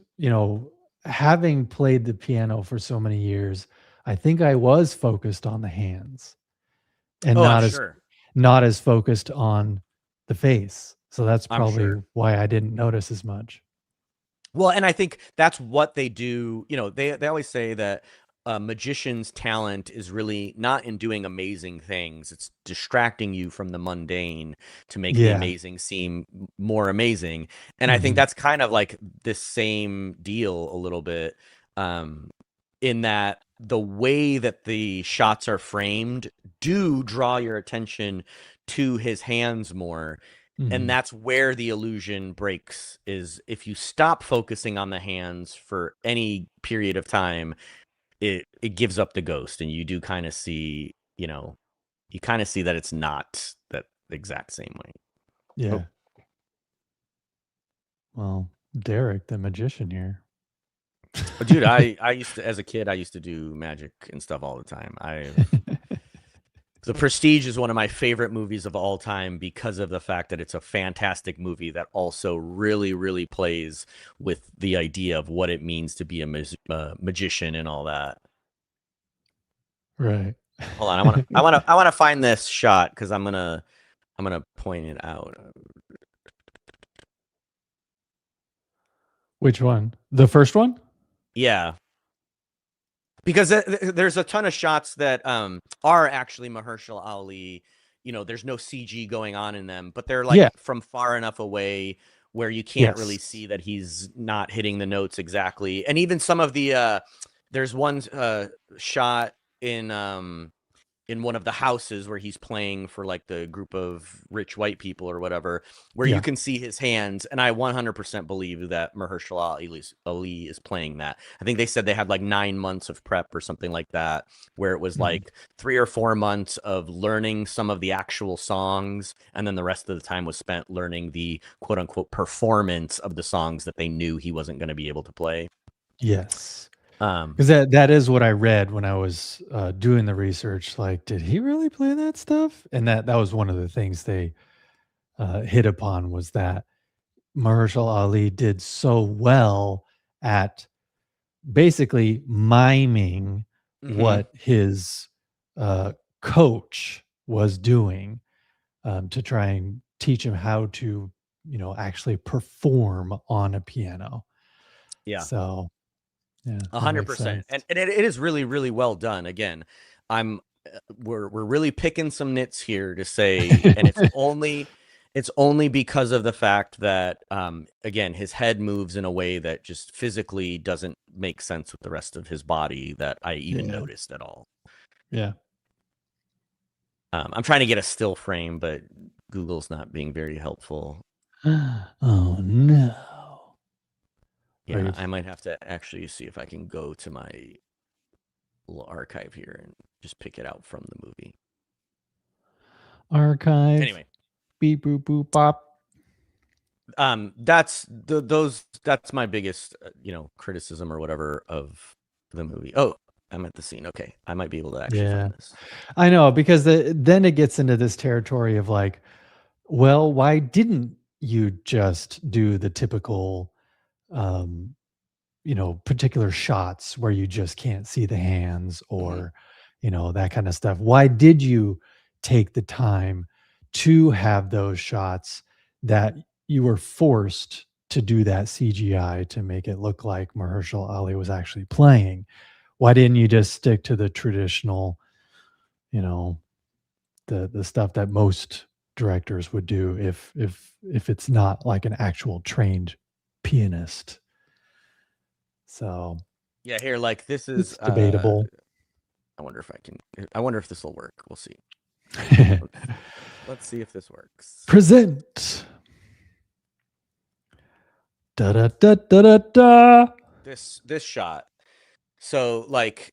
having played the piano for so many years, I think I was focused on the hands and Oh, I'm not as sure. not as focused on the face. So that's I'm probably sure. why I didn't notice as much. Well, and I think that's what they do. They always say that a magician's talent is really not in doing amazing things. It's distracting you from the mundane to make the Yeah. amazing seem more amazing. And I think Mhm. that's kind of like this same deal a little bit, um, in that the way that the shots are framed do draw your attention to his hands more, and Mhm. that's where the illusion breaks, is if you stop focusing on the hands for any period of time, it gives up the ghost, and you do kind of see, you kind of see that it's not that exact same way. Oh, Yeah. Well, Derek, the magician here. dude, I used to, as a kid, I used to do magic and stuff all the time. The Prestige is one of my favorite movies of all time because of the fact that it's a fantastic movie that also really, really plays with the idea of what it means to be a magician and all that. Right. Hold on, I want to find this shot because I'm gonna point it out. Which one? The first one? Yeah, because there's a ton of shots that are actually Mahershala Ali. There's no CG going on in them, but they're Yeah. like from far enough away where you can't really Yes. see that he's not hitting the notes exactly. And even some of the there's one shot in one of the houses where he's playing for like the group of rich white people or whatever, where you Yeah. can see his hands. And I 100% believe that Ali is playing that. I think they said they had like 9 months of prep or something like that, where it was Mhm. like 3 or 4 months of learning some of the actual songs. And then the rest of the time was spent learning the quote unquote performance of the songs that they knew he wasn't going to be able to play. Yes. Um, 'Cause that is what I read when I was, doing the research, like, "Did he really play that stuff?" And that was one of the things they, hit upon was that Mahershala Ali did so well at basically miming mhm. what his, uh, coach was doing, to try and teach him how to, actually perform on a piano. Yeah. So, yeah, A that hundred makes percent, sense. and it is really, really well done. Again, I'm we're really picking some nits here to say, and it's only because of the fact that again, his head moves in a way that just physically doesn't make sense with the rest of his body that I even Yeah, noticed at all. yeah. I'm trying to get a still frame, but Google's not being very helpful. Oh, no. Are Yeah, you I might have to actually see if I can go to my little archive here and just pick it out from the movie. archive? Anyway, Beep, boop, boop, bop. that's my biggest criticism or whatever of the movie. Oh, I'm at the scene. Okay, I might be able to actually Yeah. find this. I know because then it gets into this territory of like, well, why didn't you just do the typical, um, particular shots where you just can't see the hands Hmm. or, that kind of stuff? Why did you take the time to have those shots that you were forced to do that CGI to make it look like Mahershala Ali was actually playing? Why didn't you just stick to the traditional, you know, the stuff that most directors would do if it's not like an actual trained pianist? So Yeah, here, like this is. it's debatable. I wonder if I can. I wonder if this will work. We'll see. Let's let's see if this works. Present. Da da da da da da. This shot. So like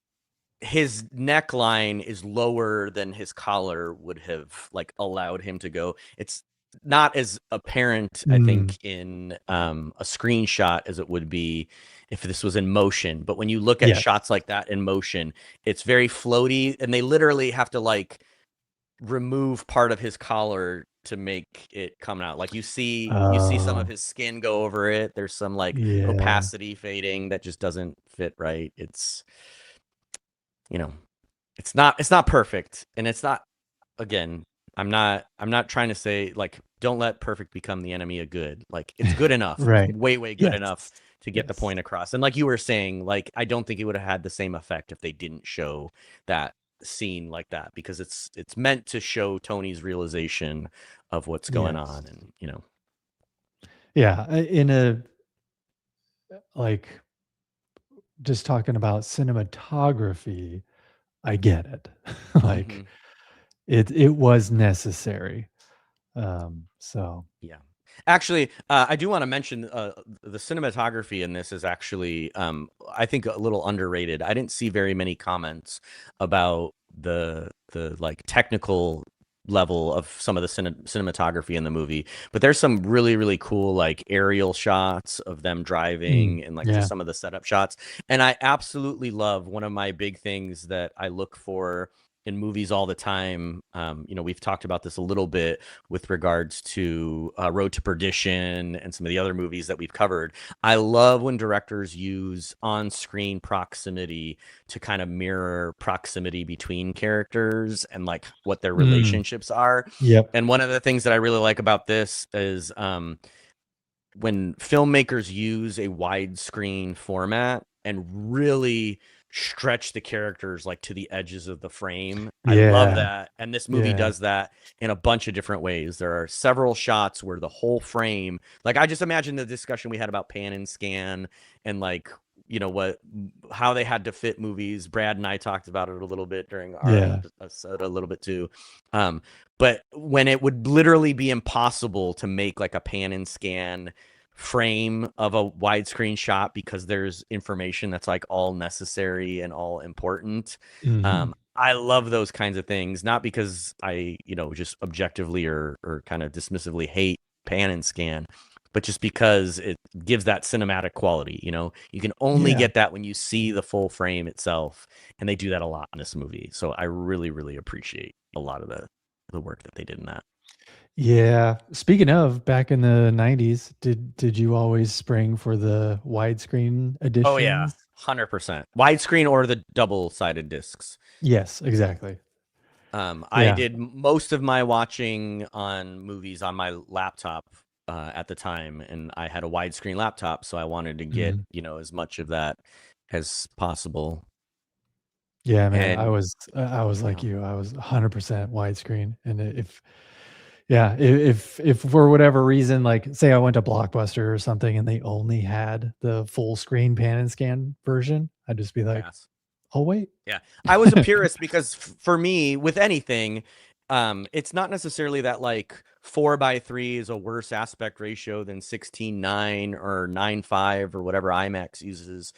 his neckline is lower than his collar would have like allowed him to go. It's not as apparent, I Mm, think, in a screenshot as it would be if this was in motion. But when you look at yes. shots like that in motion, it's very floaty, and they literally have to like remove part of his collar to make it come out. Like you see some of Oh, his skin go over it. There's some like yeah. opacity fading that just doesn't fit right. It's, you know, it's not perfect, and it's not, again, I'm not trying to say like don't let perfect become the enemy of good. Like it's good enough. It's Right. way good Yes. enough to get the Yes. point across. And like you were saying, like I don't think it would have had the same effect if they didn't show that scene like that, because it's meant to show Tony's realization of what's going Yes. on, and Yeah, in a like, just talking about cinematography, I get it. Like, mhm. it was necessary. So Yeah. Actually, I do want to mention the cinematography in this is actually, I think, a little underrated. I didn't see very many comments about the like technical level of some of the cinematography in the movie, but there's some really cool like aerial shots of them driving and like just yeah. some of the setup shots. And I absolutely love, one of my big things that I look for in movies all the time. We've talked about this a little bit with regards to Road to Perdition and some of the other movies that we've covered. I love when directors use on-screen proximity to kind of mirror proximity between characters and like what their Mm, relationships are. yep. And one of the things that I really like about this is when filmmakers use a widescreen format and really stretch the characters like to the edges of the frame. I love Yeah. that. And this movie Yeah. does that in a bunch of different ways. There are several shots where the whole frame, like I just imagine the discussion we had about pan and scan and like, what, how they had to fit movies. Brad and I talked about it a little bit during our Yeah. episode a little bit too. Um, but when it would literally be impossible to make like a pan and scan frame of a widescreen shot because there's information that's like all necessary and all important. Mhm. I love those kinds of things, not because I, just objectively or kind of dismissively hate pan and scan, but just because it gives that cinematic quality. You can only Yeah. get that when you see the full frame itself, and they do that a lot in this movie. So I really appreciate a lot of the work that they did in that. Yeah. Speaking of back in the 90s, did you always spring for the widescreen Oh yeah, editions? 100% widescreen or the double-sided discs. Yes, exactly. I Yeah. did most of my watching on movies on my laptop at the time, and I had a widescreen laptop, so I wanted to get Mhm. as much of that as possible. Yeah, man, And I was yeah, like you. I was 100% widescreen, and if yeah, if for whatever reason, like, say I went to Blockbuster or something and they only had the full screen pan and scan version, I'd just be like, pass. "Oh, wait." Yeah, I was a purist because for me, with anything, it's not necessarily that like 4:3 is a worse aspect ratio than 16:9 or 9:5 or whatever IMAX uses.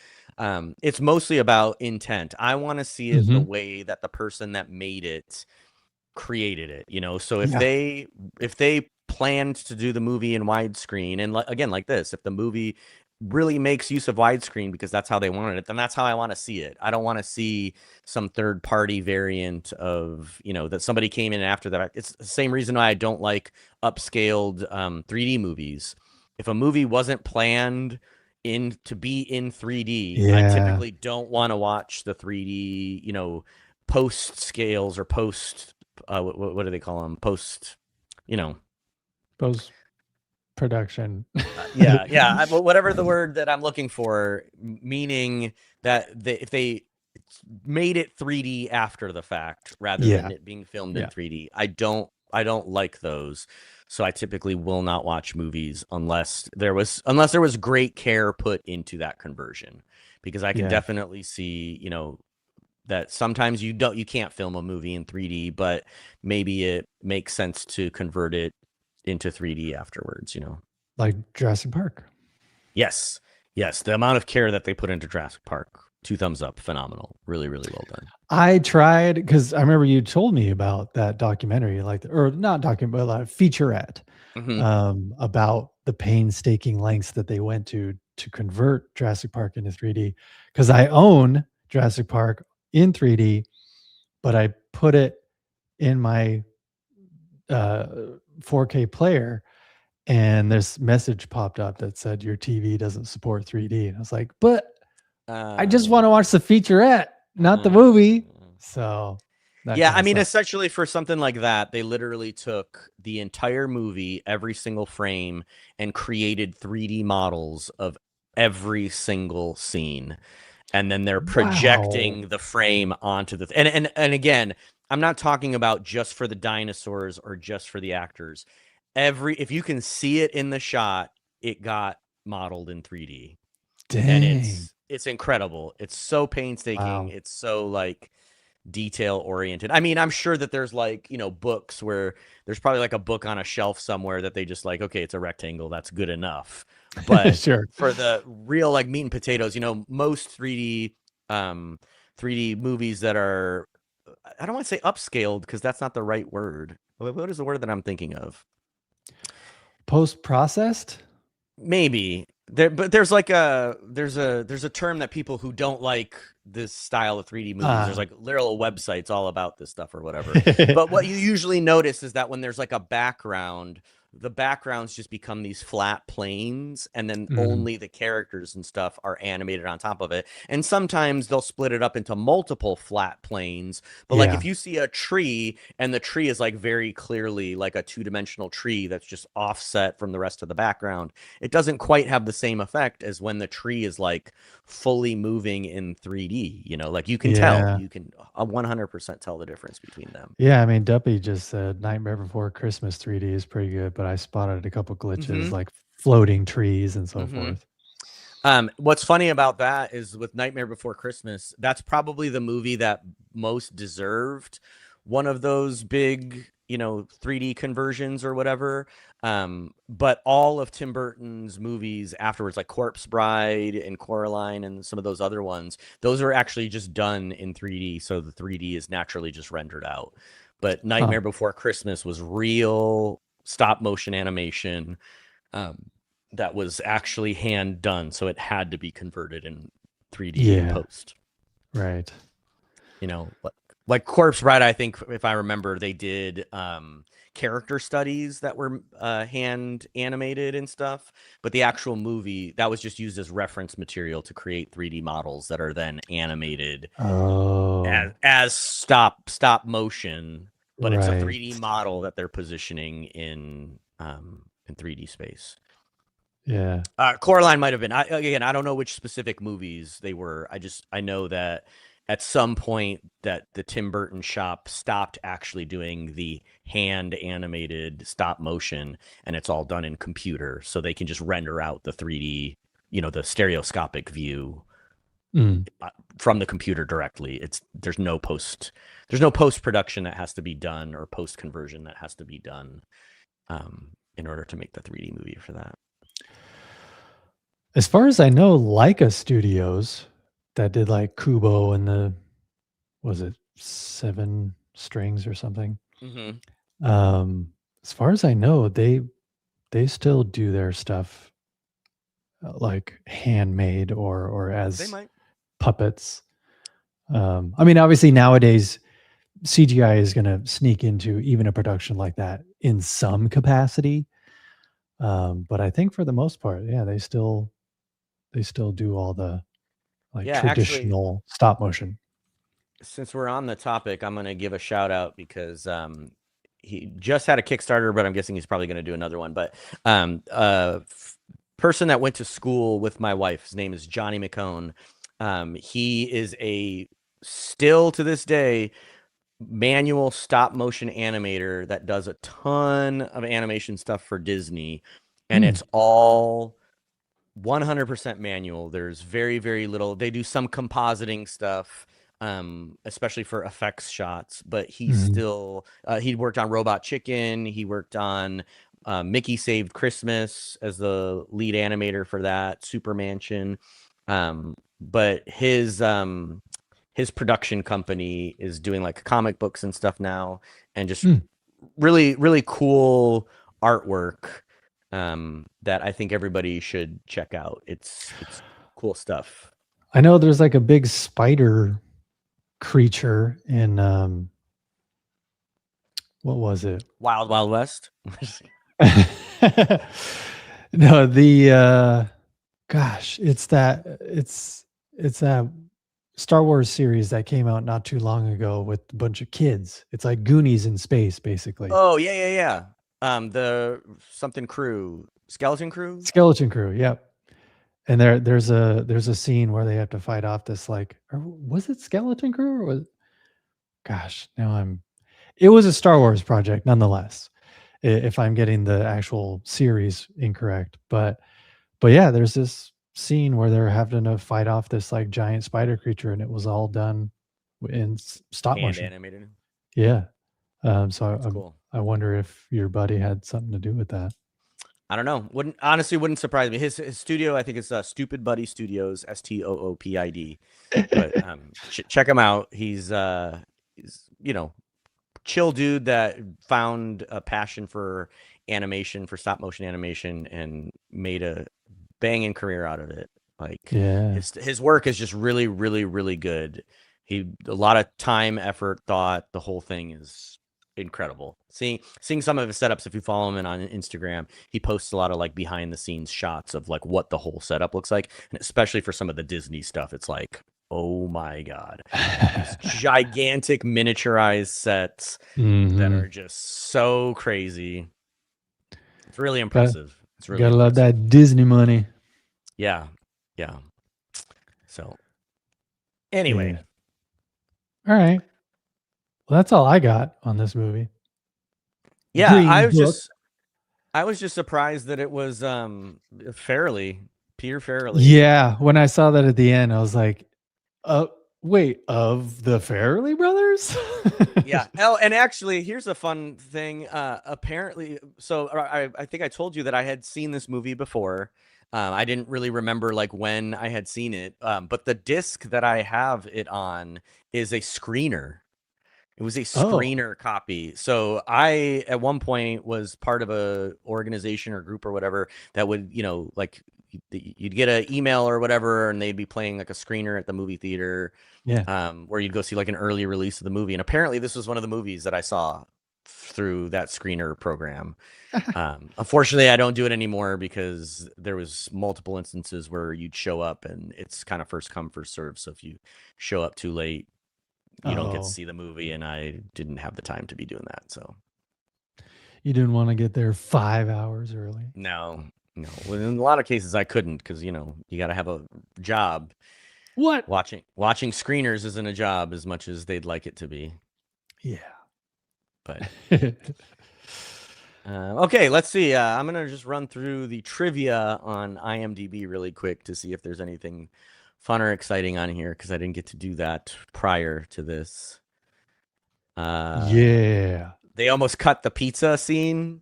It's mostly about intent. I want to see it the Mhm. way that the person that made it created it. So if Yeah. they planned to do the movie in widescreen, and again, like this, if the movie really makes use of widescreen because that's how they wanted it, then that's how I want to see it. I don't want to see some third party variant of, that somebody came in after that. It's the same reason why I don't like upscaled 3D movies. If a movie wasn't planned in to be in 3D, I Yeah. typically don't want to watch the 3D, post scales or post what do they call them, post, you know Post-production. yeah, whatever the word that I'm looking for, meaning that if they made it 3D after the fact rather than Yeah. it being filmed in Yeah. 3D, I don't like those. So I typically will not watch movies unless there was great care put into that conversion, because I can Yeah. definitely see, that sometimes you can't film a movie in 3D, but maybe it makes sense to convert it into 3D afterwards. Like Jurassic Park. Yes. Yes, the amount of care that they put into Jurassic Park. 2 thumbs up. Phenomenal. Really, really well done. I tried because I remember you told me about that documentary, like, or not documentary, but like featurette, Hmm. about the painstaking lengths that they went to convert Jurassic Park into 3D. Because I own Jurassic Park in 3D, but I put it in my uh, 4K player, and this message popped up that said your TV doesn't support 3D, and I was like, but I just want to Uh, watch the featurette, not the uh, movie. So that yeah, kind I of mean, sucks. essentially for something like that, they literally took the entire movie, every single frame, and created 3D models of every single scene. And then they're Wow. projecting the frame onto the and again, I'm not talking about just for the dinosaurs or just for the actors. If you can see it in the shot, it got modeled in 3D. And Dang. it's incredible. It's so painstaking. Wow. It's so like detail oriented. I mean, I'm sure that there's like, books where there's probably like a book on a shelf somewhere that they just like, okay, it's a rectangle, that's good enough. But Sure. for the real like meat and potatoes, most 3D movies that are, I don't want to say upscaled because that's not the right word. What is the word that I'm thinking of? Post processed? Maybe there, but there's a term that people who don't like this style of 3D movies, there's Ah. like literal websites all about this stuff or whatever. But what you usually notice is that when there's like a background, the backgrounds just become these flat planes, and then Mhm. only the characters and stuff are animated on top of it. And sometimes they'll split it up into multiple flat planes. But like Yeah. if you see a tree and the tree is like very clearly like a two-dimensional tree that's just offset from the rest of the background, it doesn't quite have the same effect as when the tree is like fully moving in 3D. Like you can tell, Yeah. you can 100% tell the difference between them. Yeah, I mean, Duppy just said Nightmare Before Christmas 3D is pretty good, but I spotted a couple glitches Hmm. like floating trees and so Hmm. forth. What's funny about that is with Nightmare Before Christmas, that's probably the movie that most deserved one of those big, 3D conversions or whatever. But all of Tim Burton's movies afterwards, like Corpse Bride and Coraline and some of those other ones, those are actually just done in 3D. So the 3D is naturally just rendered out. But Huh. Nightmare Before Christmas was real stop motion animation. Um, that was actually hand done, so it had to be converted in 3D in Yeah, post. right. You know, like Corpse Bride, I think if I remember, they did character studies that were hand animated and stuff, but the actual movie that was just used as reference material to create 3D models that are then animated Oh, as stop motion, but it's a right. 3D model that they're positioning in 3D space. Yeah. Coraline might have been. Again, I don't know which specific movies they were. I know that at some point that the Tim Burton shop stopped actually doing the hand animated stop motion, and it's all done in computer, so they can just render out the 3D, the stereoscopic view Mm. from the computer directly. There's no post production that has to be done or post conversion that has to be done in order to make the 3D movie for that. As far as I know, Leica Studios that did like Kubo and was it 7 strings or something? Hmm. Um, as far as I know, they still do their stuff like handmade or They as might. puppets. I mean, obviously nowadays CGI is going to sneak into even a production like that in some capacity. But I think for the most part, yeah, they still do all the like Yeah, actually, traditional stop motion. since we're on the topic, I'm going to give a shout out because he just had a Kickstarter, but I'm guessing he's probably going to do another one. But person that went to school with my wife, his name is Johnny McCone. He is a still to this day manual stop motion animator that does a ton of animation stuff for Disney, and Hmm. it's all 100% manual. There's very, very little. They do some compositing stuff, especially for effects shots, but he's Mhm. still, he worked on Robot Chicken. He worked on Mickey Saved Christmas as the lead animator for that, Super Mansion. but his production company is doing like comic books and stuff now, and just Hmm. really really cool artwork that I think everybody should check out. It's cool stuff. I know there's like a big spider creature in what was it? Wild Wild West. No, the gosh, it's that Star Wars series that came out not too long ago with a bunch of kids. It's like Goonies in space, basically. Oh yeah, yeah, yeah. The something crew, skeleton crew. Skeleton Crew, yep. And there's a scene where they have to fight off this like, or was it Skeleton Crew or was gosh, now I'm it was a Star Wars project nonetheless. If I'm getting the actual series incorrect, but yeah, there's this scene where they're having to fight off this like giant spider creature, and it was all done in stop Hand motion. animated. Yeah. So That's cool. I wonder if your buddy had something to do with that. I don't know. Wouldn't honestly wouldn't surprise me. His studio, I think it's Stupid Buddy Studios, Stoopid. But check him out. He's chill dude that found a passion for animation, for stop motion animation, and made a banging career out of it. Like Yeah. his work is just really, really, really good. He a lot of time, effort, thought. The whole thing is incredible. Seeing some of his setups, if you follow him on Instagram, he posts a lot of like behind the scenes shots of like what the whole setup looks like, and especially for some of the Disney stuff, it's like, oh my god, these gigantic miniaturized sets that Hmm. are just so crazy. It's really Got impressive. It's really gotta love impressive. that Disney money. Yeah, yeah. So anyway, Yeah. All right. Well, that's all I got on this movie. yeah, Green Book. I was just surprised that it was Fairly Peter Fairley. Yeah, when I saw that at the end, I was like, "Uh, wait, of the Farrelly brothers?" Yeah. Oh, and actually, here's a fun thing. Apparently, so I think I told you that I had seen this movie before. I didn't really remember like when I had seen it. But the disc that I have it on is a screener. It was a Oh, screener copy. So I, at one point, was part of a organization or group or whatever that would, like you'd get an email or whatever, and they'd be playing like a screener at the movie theater, yeah. where you'd go see like an early release of the movie. And apparently, this was one of the movies that I saw through that screener program. Unfortunately, I don't do it anymore because there was multiple instances where you'd show up and it's kind of first come first serve. So if you show up too late, you don't get to Oh, see the movie, and I didn't have the time to be doing that. So you didn't want to get there 5 hours early. no, no. Well, in a lot of cases, I couldn't because you got to have a job. What? Watching screeners isn't a job as much as they'd like it to be. Yeah. But okay, let's see. I'm gonna just run through the trivia on IMDb really quick to see if there's anything fun or exciting on here because I didn't get to do that prior to this. Yeah. They almost cut the pizza scene.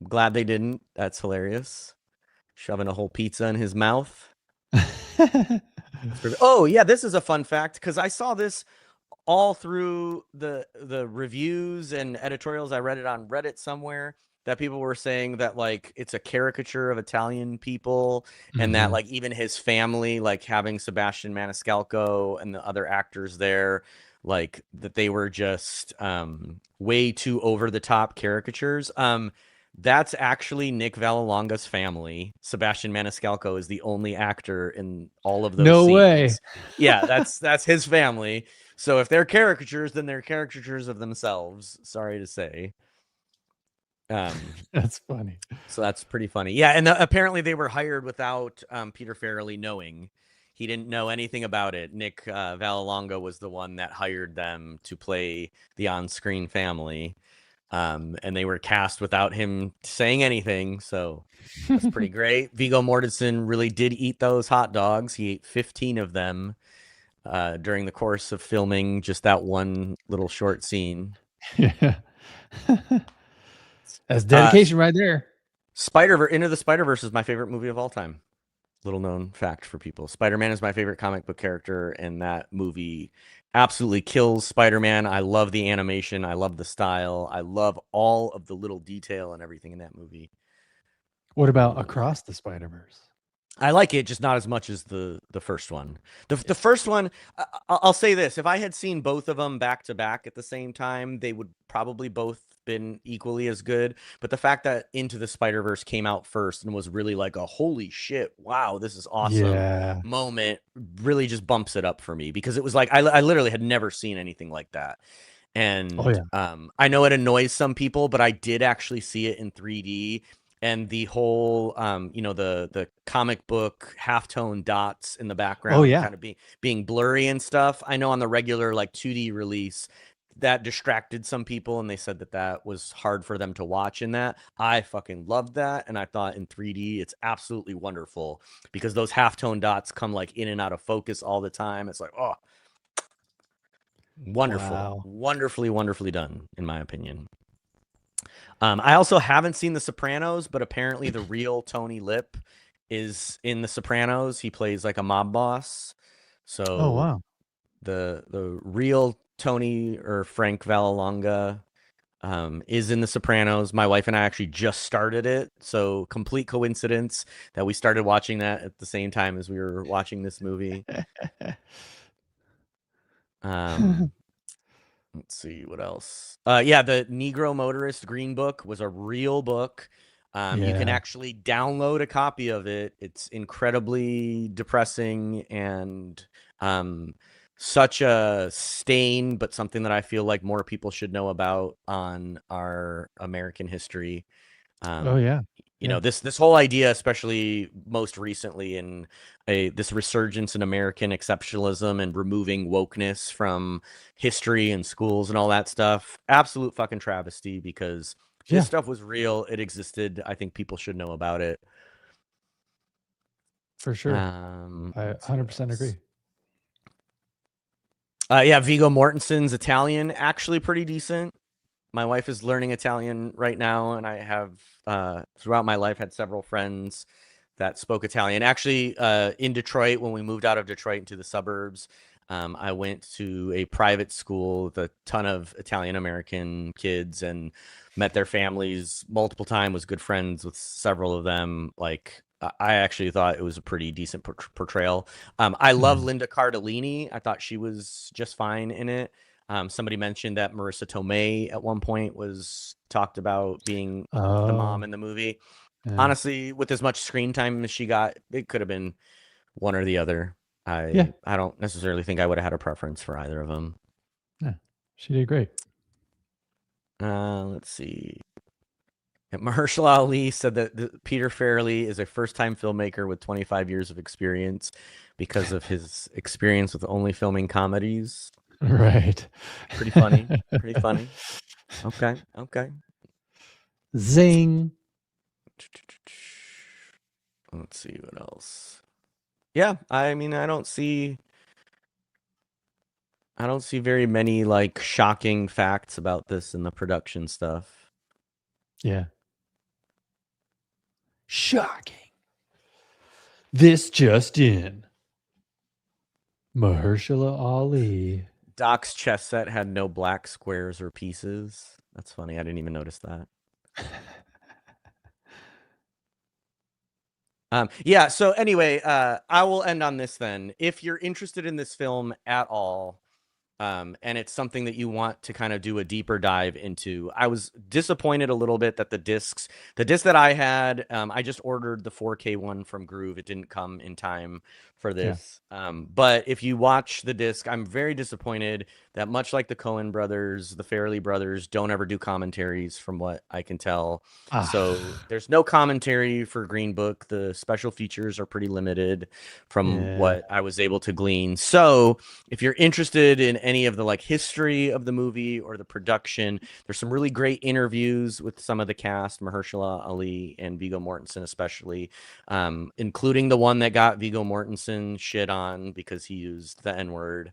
Glad they didn't. That's hilarious. Shoving a whole pizza in his mouth. Oh yeah, this is a fun fact because I saw this all through the reviews and editorials. I read it on Reddit somewhere that people were saying that like it's a caricature of Italian people, and that Mhm. like even his family, like having Sebastian Maniscalco and the other actors there, like that they were just way too over the top caricatures. That's actually Nick Vallelonga's family. Sebastian Maniscalco is the only actor in all of those No way. scenes. Yeah, that's his family. So if they're caricatures, then they're caricatures of themselves. Sorry to say. That's funny. So that's pretty funny. Yeah, and apparently they were hired without Peter Farrelly knowing. He didn't know anything about it. Nick Vallelonga was the one that hired them to play the on-screen family. And they were cast without him saying anything. So that's pretty great. Viggo Mortensen really did eat those hot dogs. He ate 15 of them during the course of filming just that one little short scene. Yeah. That's Uh, dedication right there. Into the Spider Verse is my favorite movie of all time. Little known fact for people. Spider-Man is my favorite comic book character, and that movie absolutely kills Spider-Man. I love the animation. I love the style. I love all of the little detail and everything in that movie. What about Really, really. Across the Spider-Verse? I like it, just not as much as the first one. The Yeah. first one, I'll say this: if I had seen both of them back to back at the same time, they would probably both been equally as good. But the fact that Into the Spider-Verse came out first and was really like a holy shit, wow, this is awesome Yeah. moment, really just bumps it up for me because it was like I literally had never seen anything like that. Oh, And yeah. I know it annoys some people, but I did actually see it in 3D. And the whole, the comic book halftone dots in the Oh, background yeah. kind of being blurry and stuff. I know on the regular like 2D release that distracted some people, and they said that that was hard for them to watch in that. I fucking loved that, and I thought in 3D it's absolutely wonderful because those halftone dots come like in and out of focus all the time. It's like, oh, wonderful, Wow. wonderfully, wonderfully done, in my opinion. I also haven't seen The Sopranos, but apparently the real Tony Lip is in The Sopranos. He plays like a mob boss. Oh, So wow. the real Tony or Frank Vallelonga is in The Sopranos. My wife and I actually just started it, so complete coincidence that we started watching that at the same time as we were watching this movie. Um, Let's see what else. Yeah, the Negro Motorist Green Book was a real book. You can Yeah. actually download a copy of it. It's incredibly depressing and um, such a stain, but something that I feel like more people should know about on our American history. Oh, Um, yeah. Yeah. this whole idea, especially most recently in this resurgence in American exceptionalism and removing wokeness from history and schools and all that stuff, absolute fucking travesty because this Yeah, stuff was real. It existed. I think people should know about it. for sure. I Let's see what 100% else. agree. Yeah, Viggo Mortensen's Italian actually pretty decent. My wife is learning Italian right now, and I have throughout my life had several friends that spoke Italian. Actually, in Detroit, when we moved out of Detroit into the suburbs, I went to a private school with a ton of Italian American kids and met their families multiple times. Was good friends with several of them. Like I actually thought it was a pretty decent portrayal. I love Mhm. Linda Cardellini. I thought she was just fine in it. Somebody mentioned that Marissa Tomei at one point was talked about being the mom Oh, in the movie. yeah. Honestly, with as much screen time as she got, it could have been one or the other. Yeah. I don't necessarily think I would have had a preference for either of them. Yeah. She did great. Let's see. Mahershala Ali said that Peter Farrelly is a first-time filmmaker with 25 years of experience because of his experience with only filming comedies. Right. Pretty funny. Pretty funny. Okay. Okay. Zing. Let's see what else. Yeah, I mean, I don't see very many like shocking facts about this in the production stuff. Yeah. Shocking. This just in. Mahershala Ali. Doc's chess set had no black squares or pieces. That's funny. I didn't even notice that. Yeah, so anyway, I will end on this then. If you're interested in this film at all, and it's something that you want to kind of do a deeper dive into. I was disappointed a little bit that the disc that I had, I just ordered the 4K one from Groove. It didn't come in time for Yeah. this. But if you watch the disc, I'm very disappointed that much like the Coen brothers, the Farrelly brothers don't ever do commentaries from what I can tell. So Ah. there's no commentary for Green Book. The special features are pretty limited from Yeah. what I was able to glean. So if you're interested in any of the like history of the movie or the production, there's some really great interviews with some of the cast, Mahershala Ali and Viggo Mortensen especially, including the one that got Viggo Mortensen shit on because he used the N-word.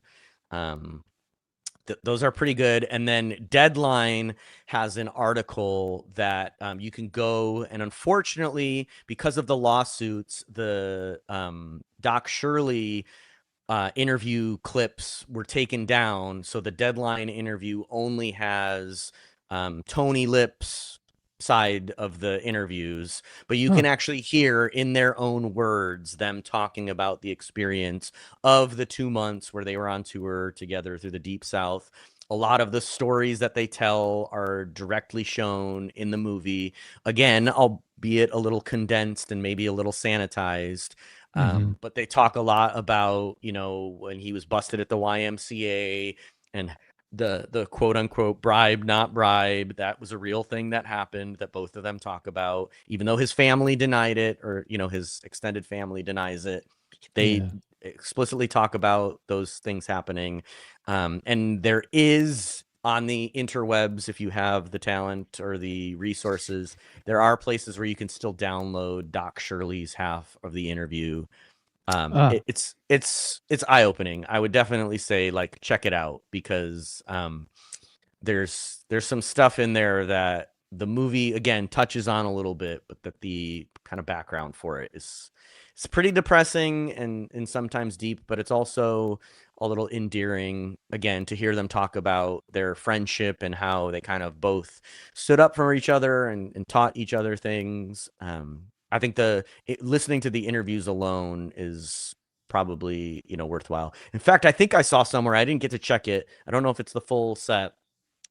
those are pretty good. And then Deadline has an article that you can go, and unfortunately, because of the lawsuits, the Doc Shirley interview clips were taken down. So the Deadline interview only has Tony Lip's side of the interviews, but you Huh. can actually hear in their own words them talking about the experience of the 2 months where they were on tour together through the Deep South. A lot of the stories that they tell are directly shown in the movie. Again, albeit a little condensed and maybe a little sanitized. Mhm. But they talk a lot about, when he was busted at the YMCA and the quote unquote bribe, not bribe. That was a real thing that happened that both of them talk about, even though his family denied it, or, his extended family denies it. They Yeah. explicitly talk about those things happening. And there is on the interwebs, if you have the talent or the resources, there are places where you can still download Doc Shirley's half of the interview. Ah. It's eye-opening. I would definitely say, like, check it out, because there's some stuff in there that the movie again touches on a little bit, but that the kind of background for it is it's pretty depressing and sometimes deep, but it's also a little endearing, again, to hear them talk about their friendship and how they kind of both stood up for each other and taught each other things. I think listening to the interviews alone is probably, worthwhile. In fact, I think I saw somewhere, I didn't get to check it, I don't know if it's the full set,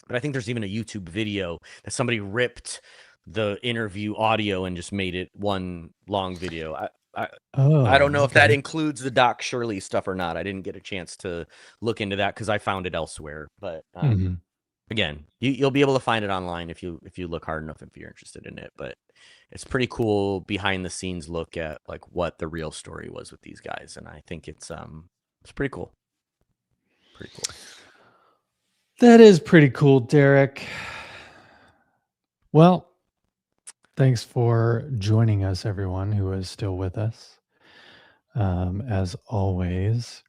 but I think there's even a YouTube video that somebody ripped the interview audio and just made it one long video. I don't Oh, know if that okay. includes the Doc Shirley stuff or not. I didn't get a chance to look into that because I found it elsewhere. But Mhm. again, you'll be able to find it online if you look hard enough, if you're interested in it. But it's pretty cool behind the scenes look at like what the real story was with these guys, and I think it's pretty cool. Pretty cool. That is pretty cool, Derek. Well, thanks for joining us, everyone who is still with us. As always,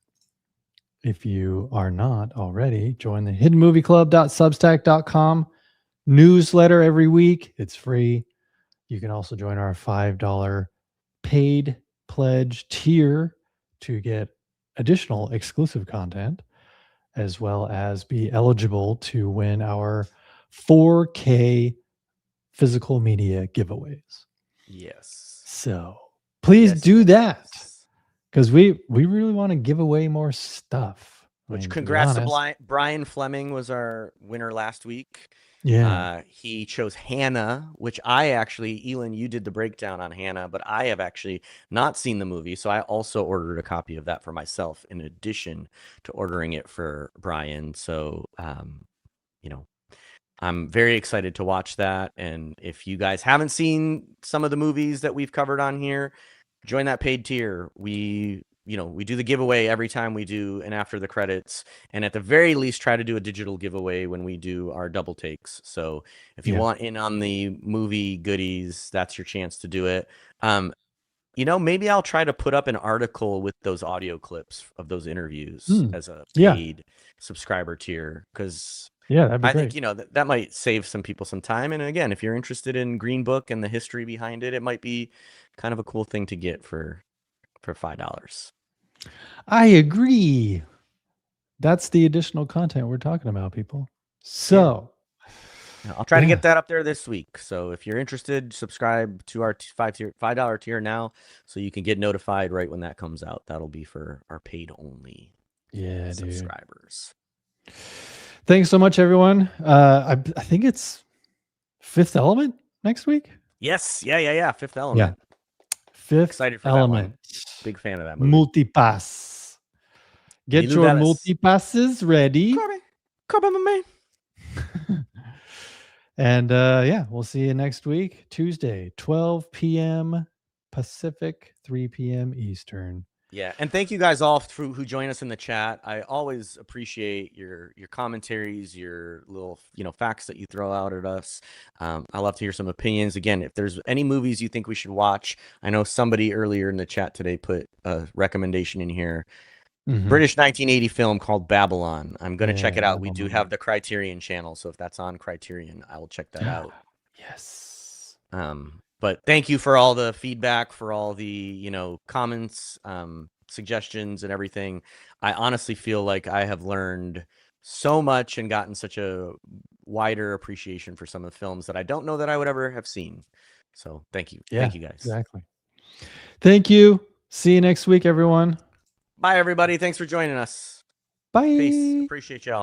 if you are not already, join the hiddenmovieclub.substack.com newsletter every week. It's free. You can also join our $5 paid pledge tier to get additional exclusive content, as well as be eligible to win our 4K physical media giveaways. Yes. So please Yes. do Yes. that, Yes. because we really want to give away more stuff. I Which, mean, to be congrats to honest. Brian Fleming was our winner last week. Yeah. He chose Hannah, which I actually, Elin, you did the breakdown on Hannah, but I have actually not seen the movie. So I also ordered a copy of that for myself in addition to ordering it for Brian. So, you know, I'm very excited to watch that. And if you guys haven't seen some of the movies that we've covered on here, join that paid tier. We do the giveaway every time we do an after the credits, and at the very least try to do a digital giveaway when we do our double takes. So if you Yeah. want in on the movie goodies, that's your chance to do it. Maybe I'll try to put up an article with those audio clips of those interviews as a Yeah. paid subscriber tier, because Yeah. That'd be I think, great. that might save some people some time. And again, if you're interested in Green Book and the history behind it, it might be kind of a cool thing to get for $5. I agree. That's the additional content we're talking about, people. Yeah. So, I'll try to yeah. get that up there this week. So if you're interested, subscribe to our $5 tier now, so you can get notified right when that comes out. That'll be for our paid only Yeah, dude. subscribers. Thanks so much, everyone. I think it's Fifth Element next week. Yes. Yeah. Fifth Yeah. Element. Fifth Excited for that one. Element. Big fan of that movie. Multipass. Get Lilou your Velez. multipasses ready. Kobe, my man. And yeah, we'll see you next week, Tuesday, 12 p.m. Pacific, 3 p.m. Eastern. Yeah, and thank you guys all who join us in the chat. I always appreciate your commentaries, your little facts that you throw out at us. I love to hear some opinions. Again, if there's any movies you think we should watch, I know somebody earlier in the chat today put a recommendation in here. Mhm. British 1980 film called Babylon. I'm gonna check Yeah, it out. We do Babylon. have the Criterion channel, so if that's on Criterion, I will check that out. Yes. But thank you for all the feedback, for all the, comments, suggestions and everything. I honestly feel like I have learned so much and gotten such a wider appreciation for some of the films that I don't know that I would ever have seen. So thank you. Yeah, Thank you guys. exactly. Thank you. See you next week, everyone. Bye everybody. Thanks for joining us. Peace. Bye. Appreciate y'all.